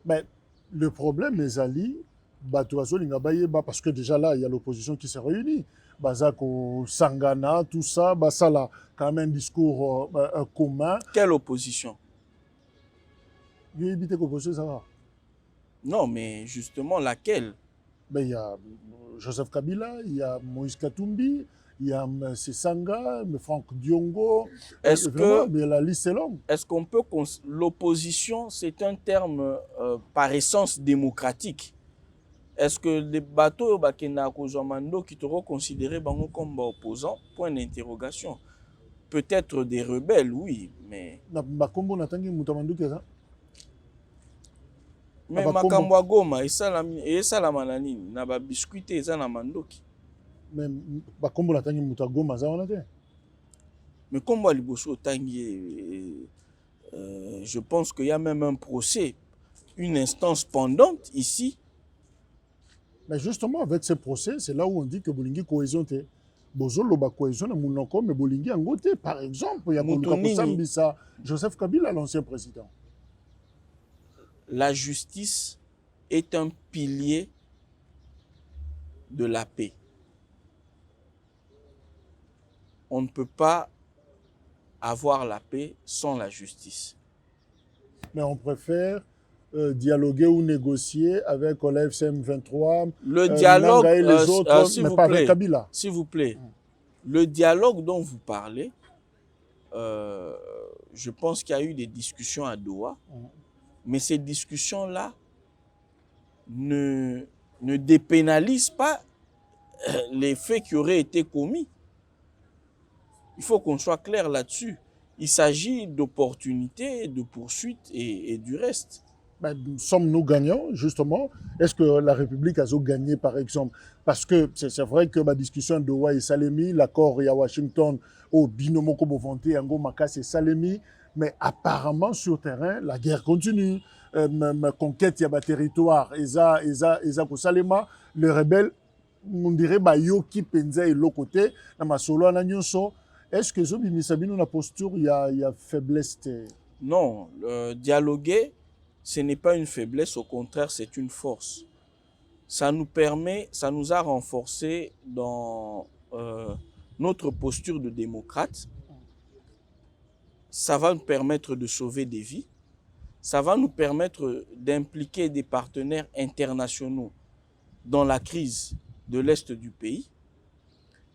Mais le problème, mes alliés, parce que déjà là, il y a l'opposition qui s'est réunie. Bazako, Sangana, tout ça, ça là, quand même un discours commun. Quelle opposition? Il y a évité qu'opposition, ça va. Non, mais justement, laquelle? Ben, il y a Joseph Kabila, il y a Moïse Katumbi, il y a Sanga, Franck Diongo. Mais la liste est longue. Est-ce qu'on peut... L'opposition, c'est un terme par essence démocratique. Est-ce que les bateaux qui seront considérés comme opposants? Point d'interrogation. Peut-être des rebelles, oui, mais... Mais makambo ya Goma esalama na nini na ba biscuit eza na mandoki. Mais bakombo na tangi muta Goma za wana te. Mais kombo liboso tangi je pense qu'il y a même un procès, une instance pendante ici. Mais justement avec ce procès, c'est là où on dit que bolingi cohésion te. Bozolo ba cohésion na munoko mais bolingi angote par exemple, il y a Koluka Joseph Kabila l'ancien président. La justice est un pilier de la paix. On ne peut pas avoir la paix sans la justice. Mais on préfère dialoguer ou négocier avec l'FCM 23, le dialogue, et les autres, mais pas avec Kabila. S'il vous plaît, le dialogue dont vous parlez, je pense qu'il y a eu des discussions à Doha. Mais ces discussions-là ne dépénalisent pas les faits qui auraient été commis. Il faut qu'on soit clair là-dessus. Il s'agit d'opportunités, de poursuites et du reste. Ben, sommes-nous gagnants, justement? Est-ce que la République a gagné, par exemple? Parce que c'est vrai que la discussion de Hawaï et Salemi, l'accord à Washington, au Binomoko Bovante, Ango Makas et Salemi, mais apparemment, sur terrain, la guerre continue. Conquête, il y a des territoires. Eza Salema, les rebelles, on dirait, Yoki, Penza et l'autre côté, Namasolo, Ananyonso. Est-ce que Zobi Misabino, la posture, il y a faiblesse? Non, dialoguer, ce n'est pas une faiblesse, au contraire, c'est une force. Ça nous a renforcé dans notre posture de démocrate. Ça va nous permettre de sauver des vies. Ça va nous permettre d'impliquer des partenaires internationaux dans la crise de l'Est du pays.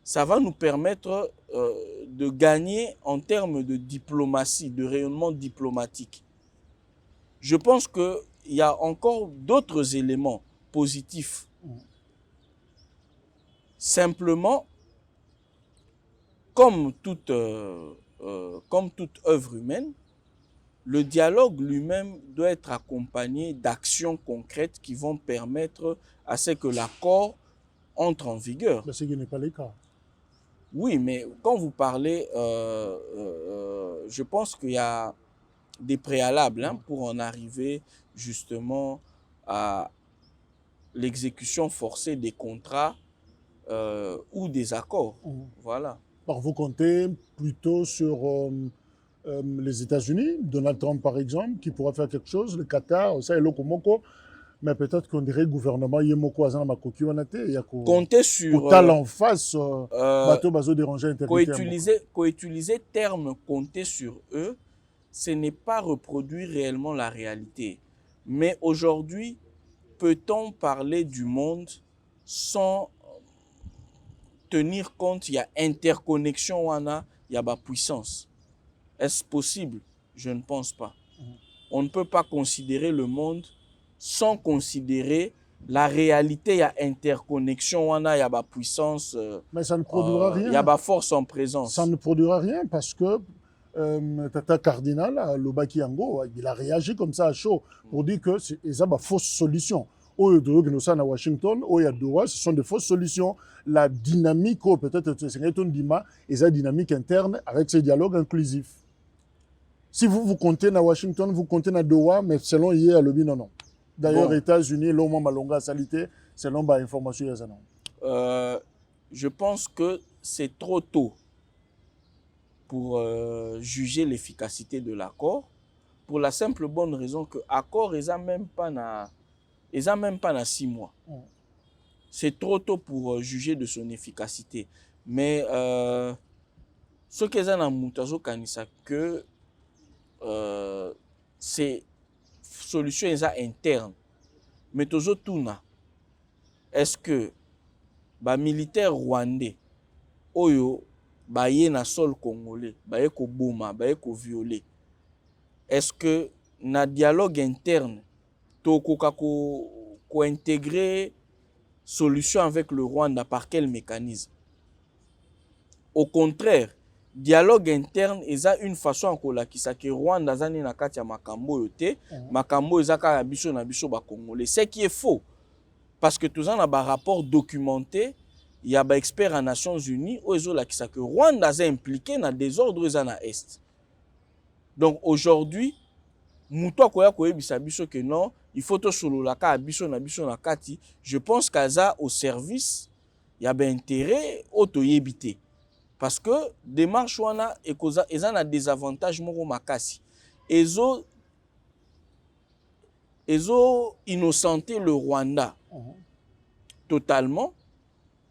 Ça va nous permettre de gagner en termes de diplomatie, de rayonnement diplomatique. Je pense qu'il y a encore d'autres éléments positifs. Simplement, comme toute œuvre humaine, le dialogue lui-même doit être accompagné d'actions concrètes qui vont permettre à ce que l'accord entre en vigueur. Mais ce qui n'est pas le cas. Oui, mais quand vous parlez, je pense qu'il y a des préalables pour en arriver justement à l'exécution forcée des contrats ou des accords. Voilà. Alors vous comptez plutôt sur les États-Unis, Donald Trump par exemple, qui pourra faire quelque chose, le Qatar, ça et l'Okomoko, mais peut-être qu'on dirait gouvernement Yemoko Azan Makoki Wanate, il y a compter sur talent en face, bateau bazo déranger co-utiliser terme compter sur eux, ce n'est pas reproduire réellement la réalité. Mais aujourd'hui, peut-on parler du monde sans tenir compte, il y a interconnexion, il y a puissance. Est-ce possible? Je ne pense pas. On ne peut pas considérer le monde sans considérer la réalité. Il y a interconnexion, il y a puissance. Mais ça ne produira rien. Il y a force en présence. Ça ne produira rien parce que Tata Cardinal, Lobaki Yango, il a réagi comme ça à chaud pour dire que c'est une fausse solution. Oyo Doyo Genosa na Washington, Oya Doha, ce sont de fausses solutions. La dynamique, peut-être c'est un dima, et la dynamique interne avec ce dialogue inclusif. Si vous comptez à Washington, vous comptez à Doha, mais selon hier, le non, non. D'ailleurs, bon. États-Unis, l'homme malonga salité, selon l'information, je pense que c'est trop tôt pour juger l'efficacité de l'accord, pour la simple bonne raison que l'accord n'est même pas dans 6 mois. C'est trop tôt pour juger de son efficacité. Mais ce que j'ai dans kanisa que c'est solution interne. Mais toujours tout est-ce que les militaires rwandais oyo baye na sol congolais baye ko boma baye ko violer, est-ce que na dialogue interne tokoka ko intégrer solution avec le Rwanda par quel mécanisme? Au contraire, dialogue interne eza une façon akolakisa que Rwanda zani na kati ya makambo yote, makambo ezaka ya biso na biso ba congolais, ce qui est faux parce que tout ça na ba rapport documenté, il y a des experts en Nations Unies où ils ont que Rwanda est impliqué dans des ordres dans l'Est. Donc aujourd'hui, muto akoya koyebisa biso que non, il faut to solo la ka biso na kati, je pense qu'aza au service, il y a ben intérêt auto yebité. Parce que démarche wana eza na désavantage moko makasi. Ezo innocenter le Rwanda totalement.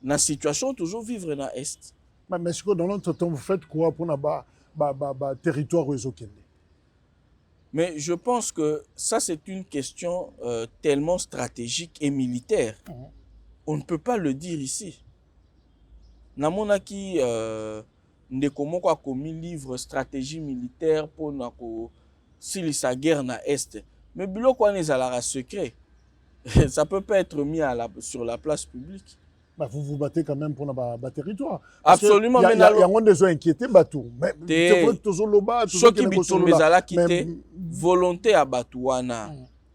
Dans la situation, toujours vivre dans l'Est. Mais est-ce que dans notre temps, vous faites quoi pour le territoire réseau? Mais je pense que ça, c'est une question tellement stratégique et militaire. On ne peut pas le dire ici. Namonaki, Ndekomoko a commis livre stratégie militaire pour si sa guerre dans l'Est. Mais biloko wana ezalaka secret. Ça ne peut pas être mis sur la place publique. Bah, vous vous battez quand même pour le territoire. Absolument. Il y a des gens inquiétés, Batou. Mais c'est vrai que tous les volonté à Batouana.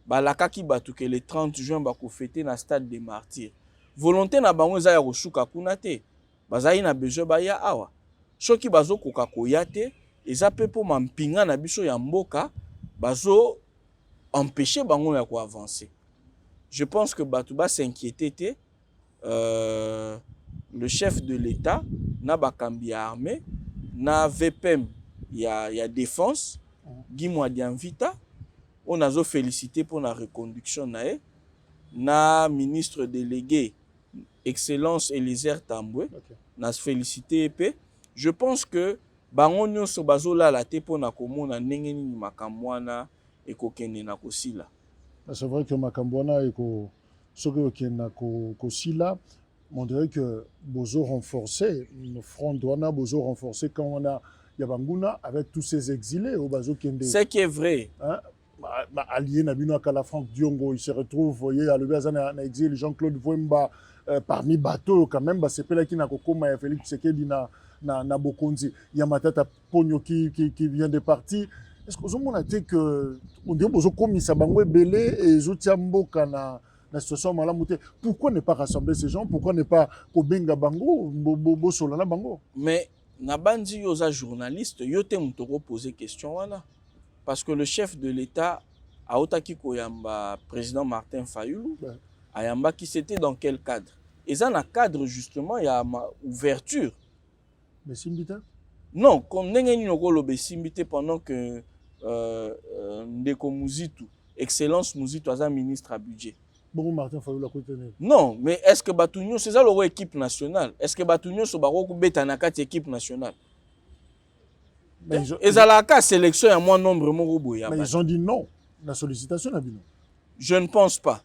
Balakaki Batou que le 30 juin bako fêter na stade des martyrs. Volonté na bango za ya koshuka kuna te. Bazali na besoin ba ya awa. Soki bazo koka koya te, eza pe po mampinga na biso ya mboka, bazo empêcher bango ya ko avancer. Je pense que Batouba s'inquiétait te. Le chef de l'État, na bakambi armée, na VPM, il y a défense, Guy Mwadianvita, on a félicité pour la reconduction na ministre délégué, Excellence Elisère Tambwe, na félicité pe. Je pense que bango nyonso bazola la te pour na komona ndenge nini makamwana ekokende na kosila. C'est vrai que makamwana eko ce qui est là, on dirait que Bozo renforcé, le front douana Bozo renforcé quand on a Yabanguna avec tous ces exilés au Bazo Kende. C'est qui est vrai. Hein? Allié Nabino Kalafranc Diongo, il se retrouve, vous voyez, à l'Ubazana en exil, Jean-Claude Vouemba, parmi bateaux quand même, c'est pas là qui n'a Kokoma et Félix Sekedi na Bokonzi. Il y a Matata Pogno qui vient de partir. Est-ce que vous avez que on dirait Bozo Komi Sabangwe Belé et Zoutiambo Kana la situation malamoute. Pourquoi ne pas rassembler ces gens? Pourquoi ne pas Kobenga Bango, Bobo Solana Bango? Mais Nabandi yoza journaliste, yote mutoko poser question wana. Parce que le chef de l'État a otaki koyamba président Martin Fayulu, ayamba qui c'était dans quel cadre? Et dans un cadre justement, il y a ouverture. Mais Simbita? Non, comme n'engeni noko lobe Simbite pendant que Ndeko Muzitu, Excellence Muzitu, a ministre à budget. Bon, Martin Fayulu non, mais est-ce que Batounio, c'est ça l'équipe nationale? Est-ce que Batounio, c'est une équipe nationale? Et ça la sélection à moins nombre de mais ils ont dit non. La sollicitation a dit non. Je ne pense pas.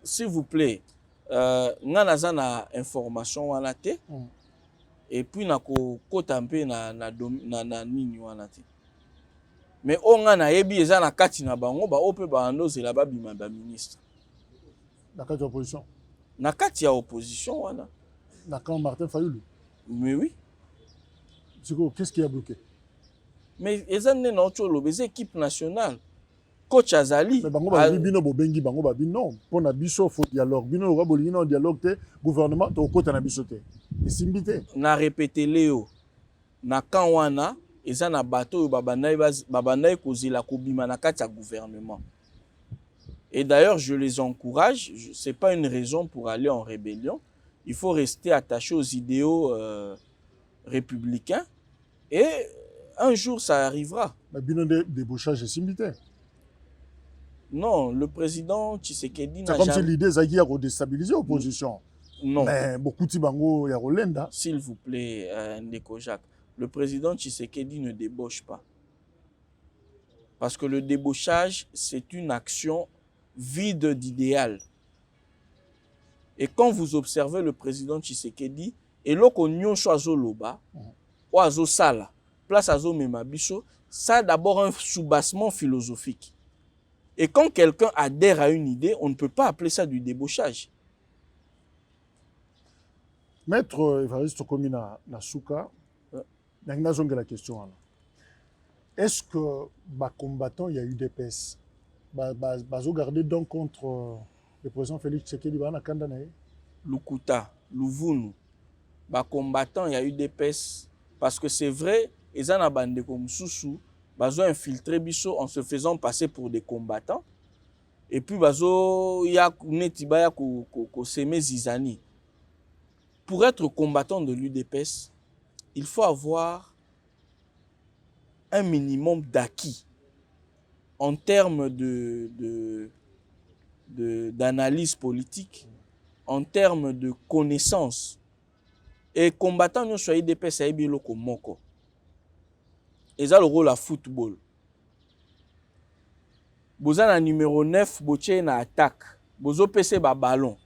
S'il vous plaît, nous avons une information et puis nous avons na nini wana te. Mais on a ebi eza na kati na bango ba ope ba andozela ba bima ba ministre. Na kati ya opposition. Na kati ya opposition wana. Na quand Martin Fayulu. Mais oui. Qu'est-ce qui a bloqué? Mais eza ne na otolo les équipes nationales. coach azali mais bango ba bino bobengi bango ba bino pona biso faut dialogue bino ko bolingi non dialogue te gouvernement to kota na biso te esimbi te na répéter Léo na kan wana eza na bateau babandai kozela kobima na kati ya gouvernement. Et d'ailleurs, je les encourage, ce n'est pas une raison pour aller en rébellion. Il faut rester attaché aux idéaux républicains et un jour ça arrivera. Mais bino de débauchage esimbi te. Non, le président Tshisekedi n'a jamais... C'est comme si l'idée zaki ya déstabiliser l'opposition. Non. Mais beaucoup de bango ya rolenda. S'il vous plaît, Ndeko Jacques, le président Tshisekedi ne débauche pas. Parce que le débauchage, c'est une action vide d'idéal. Et quand vous observez le président Tshisekedi, et loko nyonso azoloba, ou azosala, place azomema biso, ça a d'abord un soubassement philosophique. Et quand quelqu'un adhère à une idée, on ne peut pas appeler ça du débauchage. Maître Évariste Komina Nasuka, la question. Est-ce que les combattants, il y a eu des pèses? Ils gardé donc contre le président Félix Tshisekedi à Kandanae? Lukuta, Luvunu, les combattants, il y a eu des pèses. Parce que c'est vrai, ils ont abandonné comme Soussou. Ils ont infiltré Bisso en se faisant passer pour des combattants. Et puis, ils ont semé Zizani. Pour être combattant de l'UDPS, il faut avoir un minimum d'acquis en termes d'analyse politique, en termes de connaissances. Et combattant, nous sommes UDPS, c'est un moko. Et ça, le rôle à football. Vous avez un numéro 9, vous avez une attaque. Vous avez PC ballon.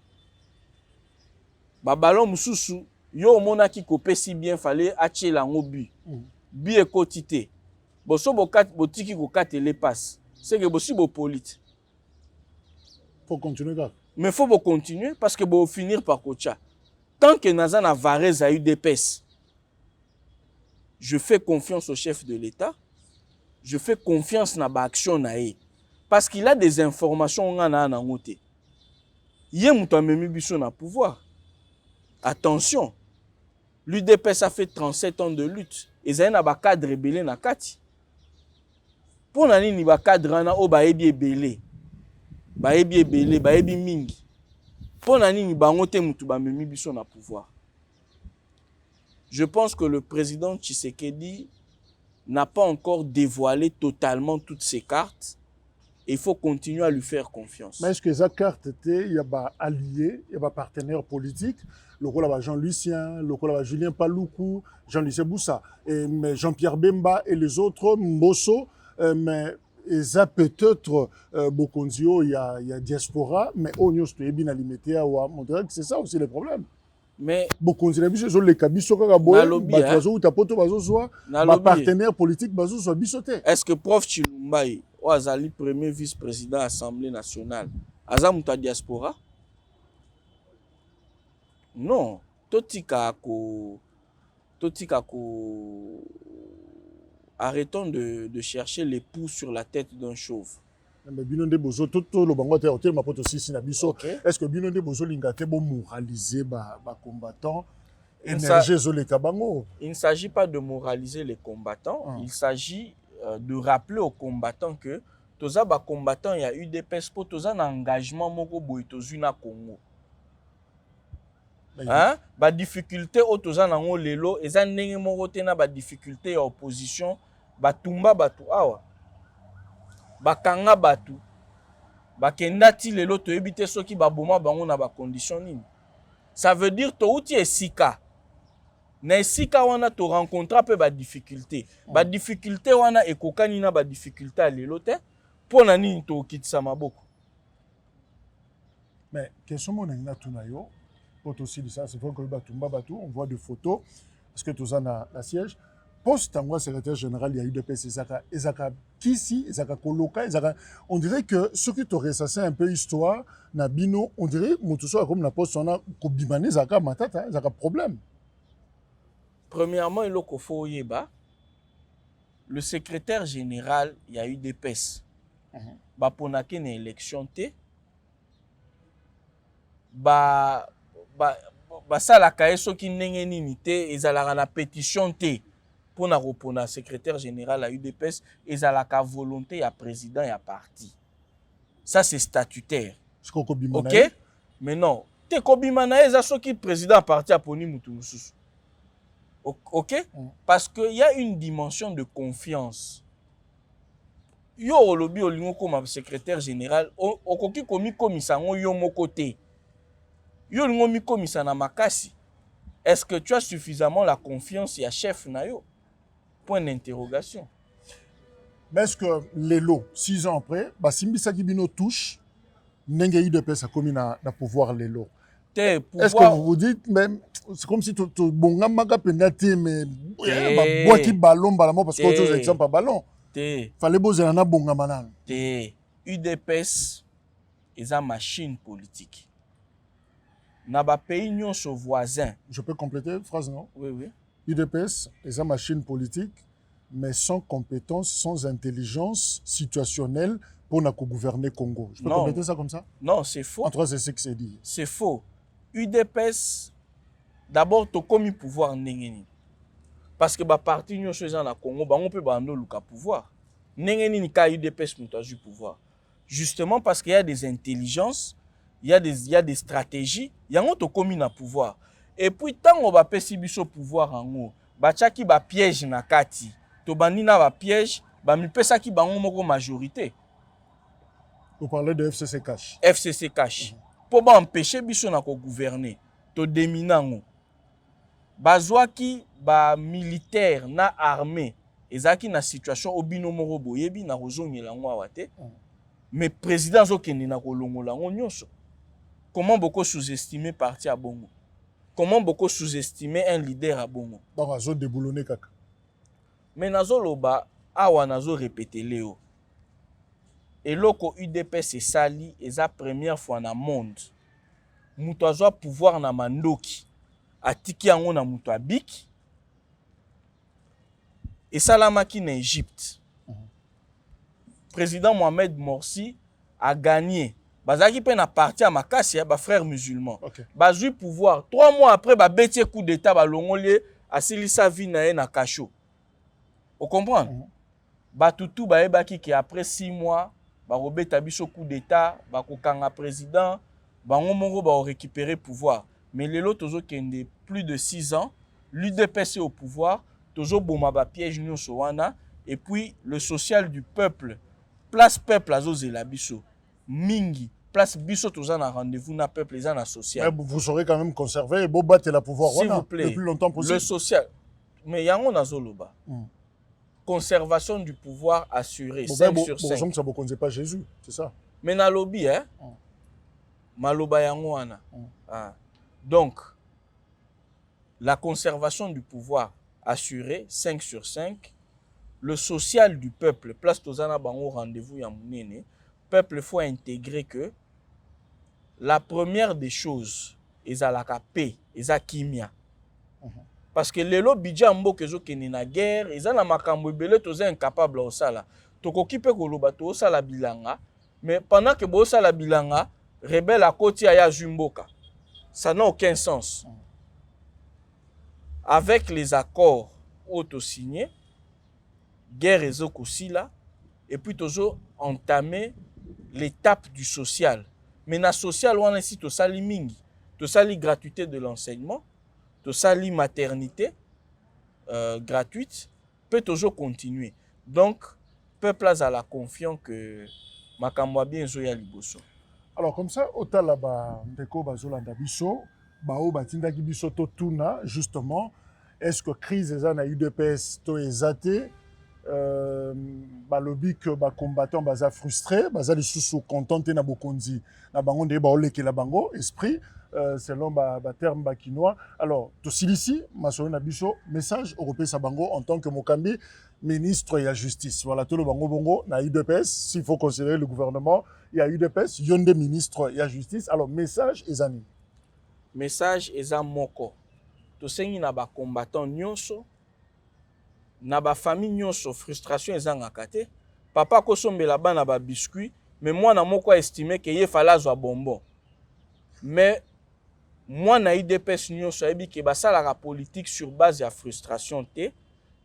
Ballon, mususu, yo mona ki kopé si bien fallait acheter l'ango but. But est quotité. Boso botiki ko katele passe. C'est que bossi bo polite. Faut continuer là. Mais faut continuer parce que vous finir par coacha. Tant que Nazan a Varese a eu des pèses, je fais confiance au chef de l'État. Je fais confiance dans l'action naé parce qu'il a des informations ngana na ngote. Yé muto amemi biso na pouvoir. Attention. L'UDPS a fait 37 ans de lutte. Ils ont un cadre rebelle na kati. Pour nani ni ba cadre na o ba ebi ebele. Ba ebi ebele, ba ebi mingi. Pour nani ni bango te mutu ba memi biso na pouvoir. Je pense que le président Tshisekedi n'a pas encore dévoilé totalement toutes ses cartes. Il faut continuer à lui faire confiance. Mais est-ce que ces cartes étaient, il y a des alliés, il y a des partenaires politiques, le rôle de Jean-Lucien, le rôle de Julien Paloukou, Jean-Lucien Boussa, mais Jean-Pierre Bemba et les autres, Mbosso, mais ils ont peut-être Bokonzio, il y a diaspora, mais on y a bien alimité à Montréal, c'est ça aussi le problème. Mais Bokonzio, c'est les kabiso kagaboy, bazo tapoto bazo soit, ma partenaire politique bazo soit bisoté. Est-ce que prof Chilumbaï ou Azali premier vice-président de l'Assemblée nationale, Azamuta diaspora? Non, totika ko arrêtons de chercher les poux sur la tête d'un chauve. Mais Binonde Bozo, tout le bango te hotel ma poto si na biso. Est-ce que Binonde Bozo lingate bo moraliser ba combattants énergie zo les kabango? Il ne s'agit pas de moraliser les combattants, il s'agit de rappeler aux combattants que toza ba combattants il y a eu des pespo toza un engagement moko boy tozuna Congo. Hein? Ba difficulté o toza nango lelo eza ndenge moko te na ba difficulté ya opposition ba tumba batu awa. Bakanga batu bakendati lelo to ebite soki baboma bango na ba condition nini. Ça veut dire to uti esika. Na esika wana to rencontra pe ba difficulté. Ba difficulté wana ekokani na ba difficulté lelo te pona nini to kitisa maboko. Mais question mon na tunayo aussi de ça c'est vrai que batumba batu on voit des photos parce que tout ça na siège. Poste en secrétaire général, il y a eu des PC, on dirait que ce qui t'aurait ça c'est un peu histoire, Nabino, on dirait, comme la poste, on a Kobimane, Zaka Matata, Zaka problème. Premièrement, il faut yeba, le secrétaire général, il y a eu des PC. baponaki na élection te basalaka ye soki ndenge nini te ezalaka na pétition te mpona kopona secrétaire général ya UDPS ezalaka volonté ya président ya parti. Ça c'est statutaire. Ok? Mais non, te kobima na eza soki président parti aponi mutu mususu. Ok? Parce que y a une dimension de confiance. Yo olobi olingo comme secrétaire général, okoki komi komisa ngo yo moko te. Yo olingo mi komisa na makasi. Est-ce que tu as suffisamment la confiance ya chef na yo? Point d'interrogation. Mais est-ce que les lots, 6 ans après, Simbi Bino touche, n'engue UDPS a commis na pouvoir les lots. Est-ce que vous vous dites, même, c'est comme si tu bon maga penati, mais bois qui ballon, balamo, parce que autre exemple à ballon. Fallait beau zéana bonga manan. UDPS est une machine politique. Na ba pays nyonso voisin. Je peux compléter phrase non? Oui, oui. UDPS est une machine politique, mais sans compétence, sans intelligence situationnelle pour gouverner Congo. Je peux compléter ça comme ça? Non, c'est faux. En tout cas, c'est ce que c'est dit. C'est faux. UDPS, d'abord, tu as commis pouvoir n'engeni. Parce que ba parti nyonso eza na Congo, on peut bando luka pouvoir. N'engeni ni ka UDPS muto azu pouvoir. Justement parce qu'il y a des intelligences, il y a des stratégies, il y a un commis na pouvoir. Et puis tant on va pesi biso pouvoir en haut, bachaki ba piège na kati. To bandi na ba piège, ba mi pesa ki bango moko majorité. Vous parlez de FCC Cash. FCC Cash. Pour ba empêcher biso na ko gouverner, to dominango. Bazwaki ba militaire na armée, ezaki na situation obino moko boyebi na kozongela ngo awate. Mais président zokende na kolongola ngo nyonso. Comment beaucoup sous-estimer parti à Bongo? Comment beaucoup sous-estimer un leader à Bongo? Donc, azo déboulonné kaka. Mais nazo loba, awa nazo répéter léo. Et loko UDPS c'est sali, et la première fois dans le monde. Mouto azwa pouvoir na mandoki. Atiki yango na mouto abik. Et salamaki na Égypte. Président Mohamed Morsi a gagné. Bazaki pe na parti à Makassi, ba frères musulmans. Bazui pouvoir. 3 mois après, ba beti coup d'état ba longolé asilisa vie na na Kacho. Vous comprenez? Ba tutu ba ebaki ki après 6 mois, ba robeta biso coup d'état, ba kokanga président, ba ngomoro ba récupérer pouvoir. Mais lelo tozo kende plus de 6 ans, l'UDPS au pouvoir, tozo boma ba piège nyonso wana et puis le social du peuple. Place peuple azo zela biso. Mingi place biso toza na rendez-vous na peuple les na social. Mais vous saurez quand même conserver et battre la pouvoir s'il vous plaît, le plus longtemps possible. Le social. Mais yango nazoloba. Conservation du pouvoir assuré 5 sur 5. Bon, ça ne connaît pas Jésus, c'est ça. Mais na lobby hein. Maloba yango wana. Donc la conservation du pouvoir assuré 5 sur 5. Le social du peuple, place tozana bango rendez-vous ya munene. Peuple faut intégrer que la première des choses est à la paix, est à kimia. Parce que les budget mboka zo kene na guerre, ils na makambo ebele toza incapable au sala. Tokoki pe koloba to sala bilanga, mais pendant que bo sala bilanga, rebelle à côté ya Jumboka. Ça n'a aucun sens. Avec les accords auto-signés, guerre ezoko sila et puis toujours entamer l'étape du social. Mais na social on ici to sali mingi, to sali gratuité de l'enseignement, to sali maternité gratuite peut toujours continuer. Donc peuple a la confiance que makamwa bien zo ya liboso. Alors comme ça otala ba ndeko bazolanda biso, bao batindaki biso to tuna justement, est-ce que crise eza na UDPS to ezate balobi que ba combattant baza frustré, baza lisusu contenté na bokonzi na bango nde ba oleke la bango esprit selon ba terme ba kinois. Alors to silisi masolo na biso message européen sa bango en tant que Mokambi ministre ya justice. Voilà tout le bango bongo na UDPS, s'il faut considérer le gouvernement, il y a UDPS, yonde ministre ya justice. Alors message ezani. Message eza moko. To sengi na ba combattant nyonso na ba famille nyonso frustration ezanga kate papa kosombela bana ba biscuit mais moi na moko estimé que ye fala zwa bonbon mais moi na IDPS nyonso ayebi ke basalaka politique sur base ya frustration te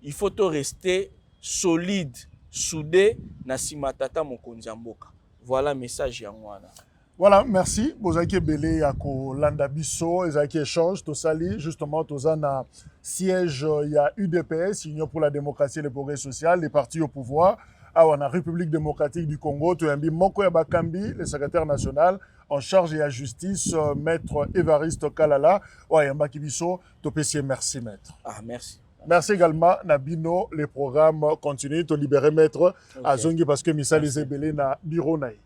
il faut to rester solide soudé na sima tata mokonzi ya mboka. Voilà message yango wana. Voilà, merci. Bozaki Belé Yako Landa Bisso, Ezaki Échange, Tosali, justement, Tozana siège, il y a UDPS, Union pour la démocratie et le progrès social, les partis au pouvoir. Ah, on a République démocratique du Congo, Toyambi Moko Yabakambi, le secrétaire national en charge de la justice, maître Évariste Kalala. Ouais, Yambaki Bisso, Topessier, merci, maître. Ah, merci. Merci également, Nabino, les programmes continuent, te libérer, maître, à Zongi, parce que Missa les Ebélé na bureau naï.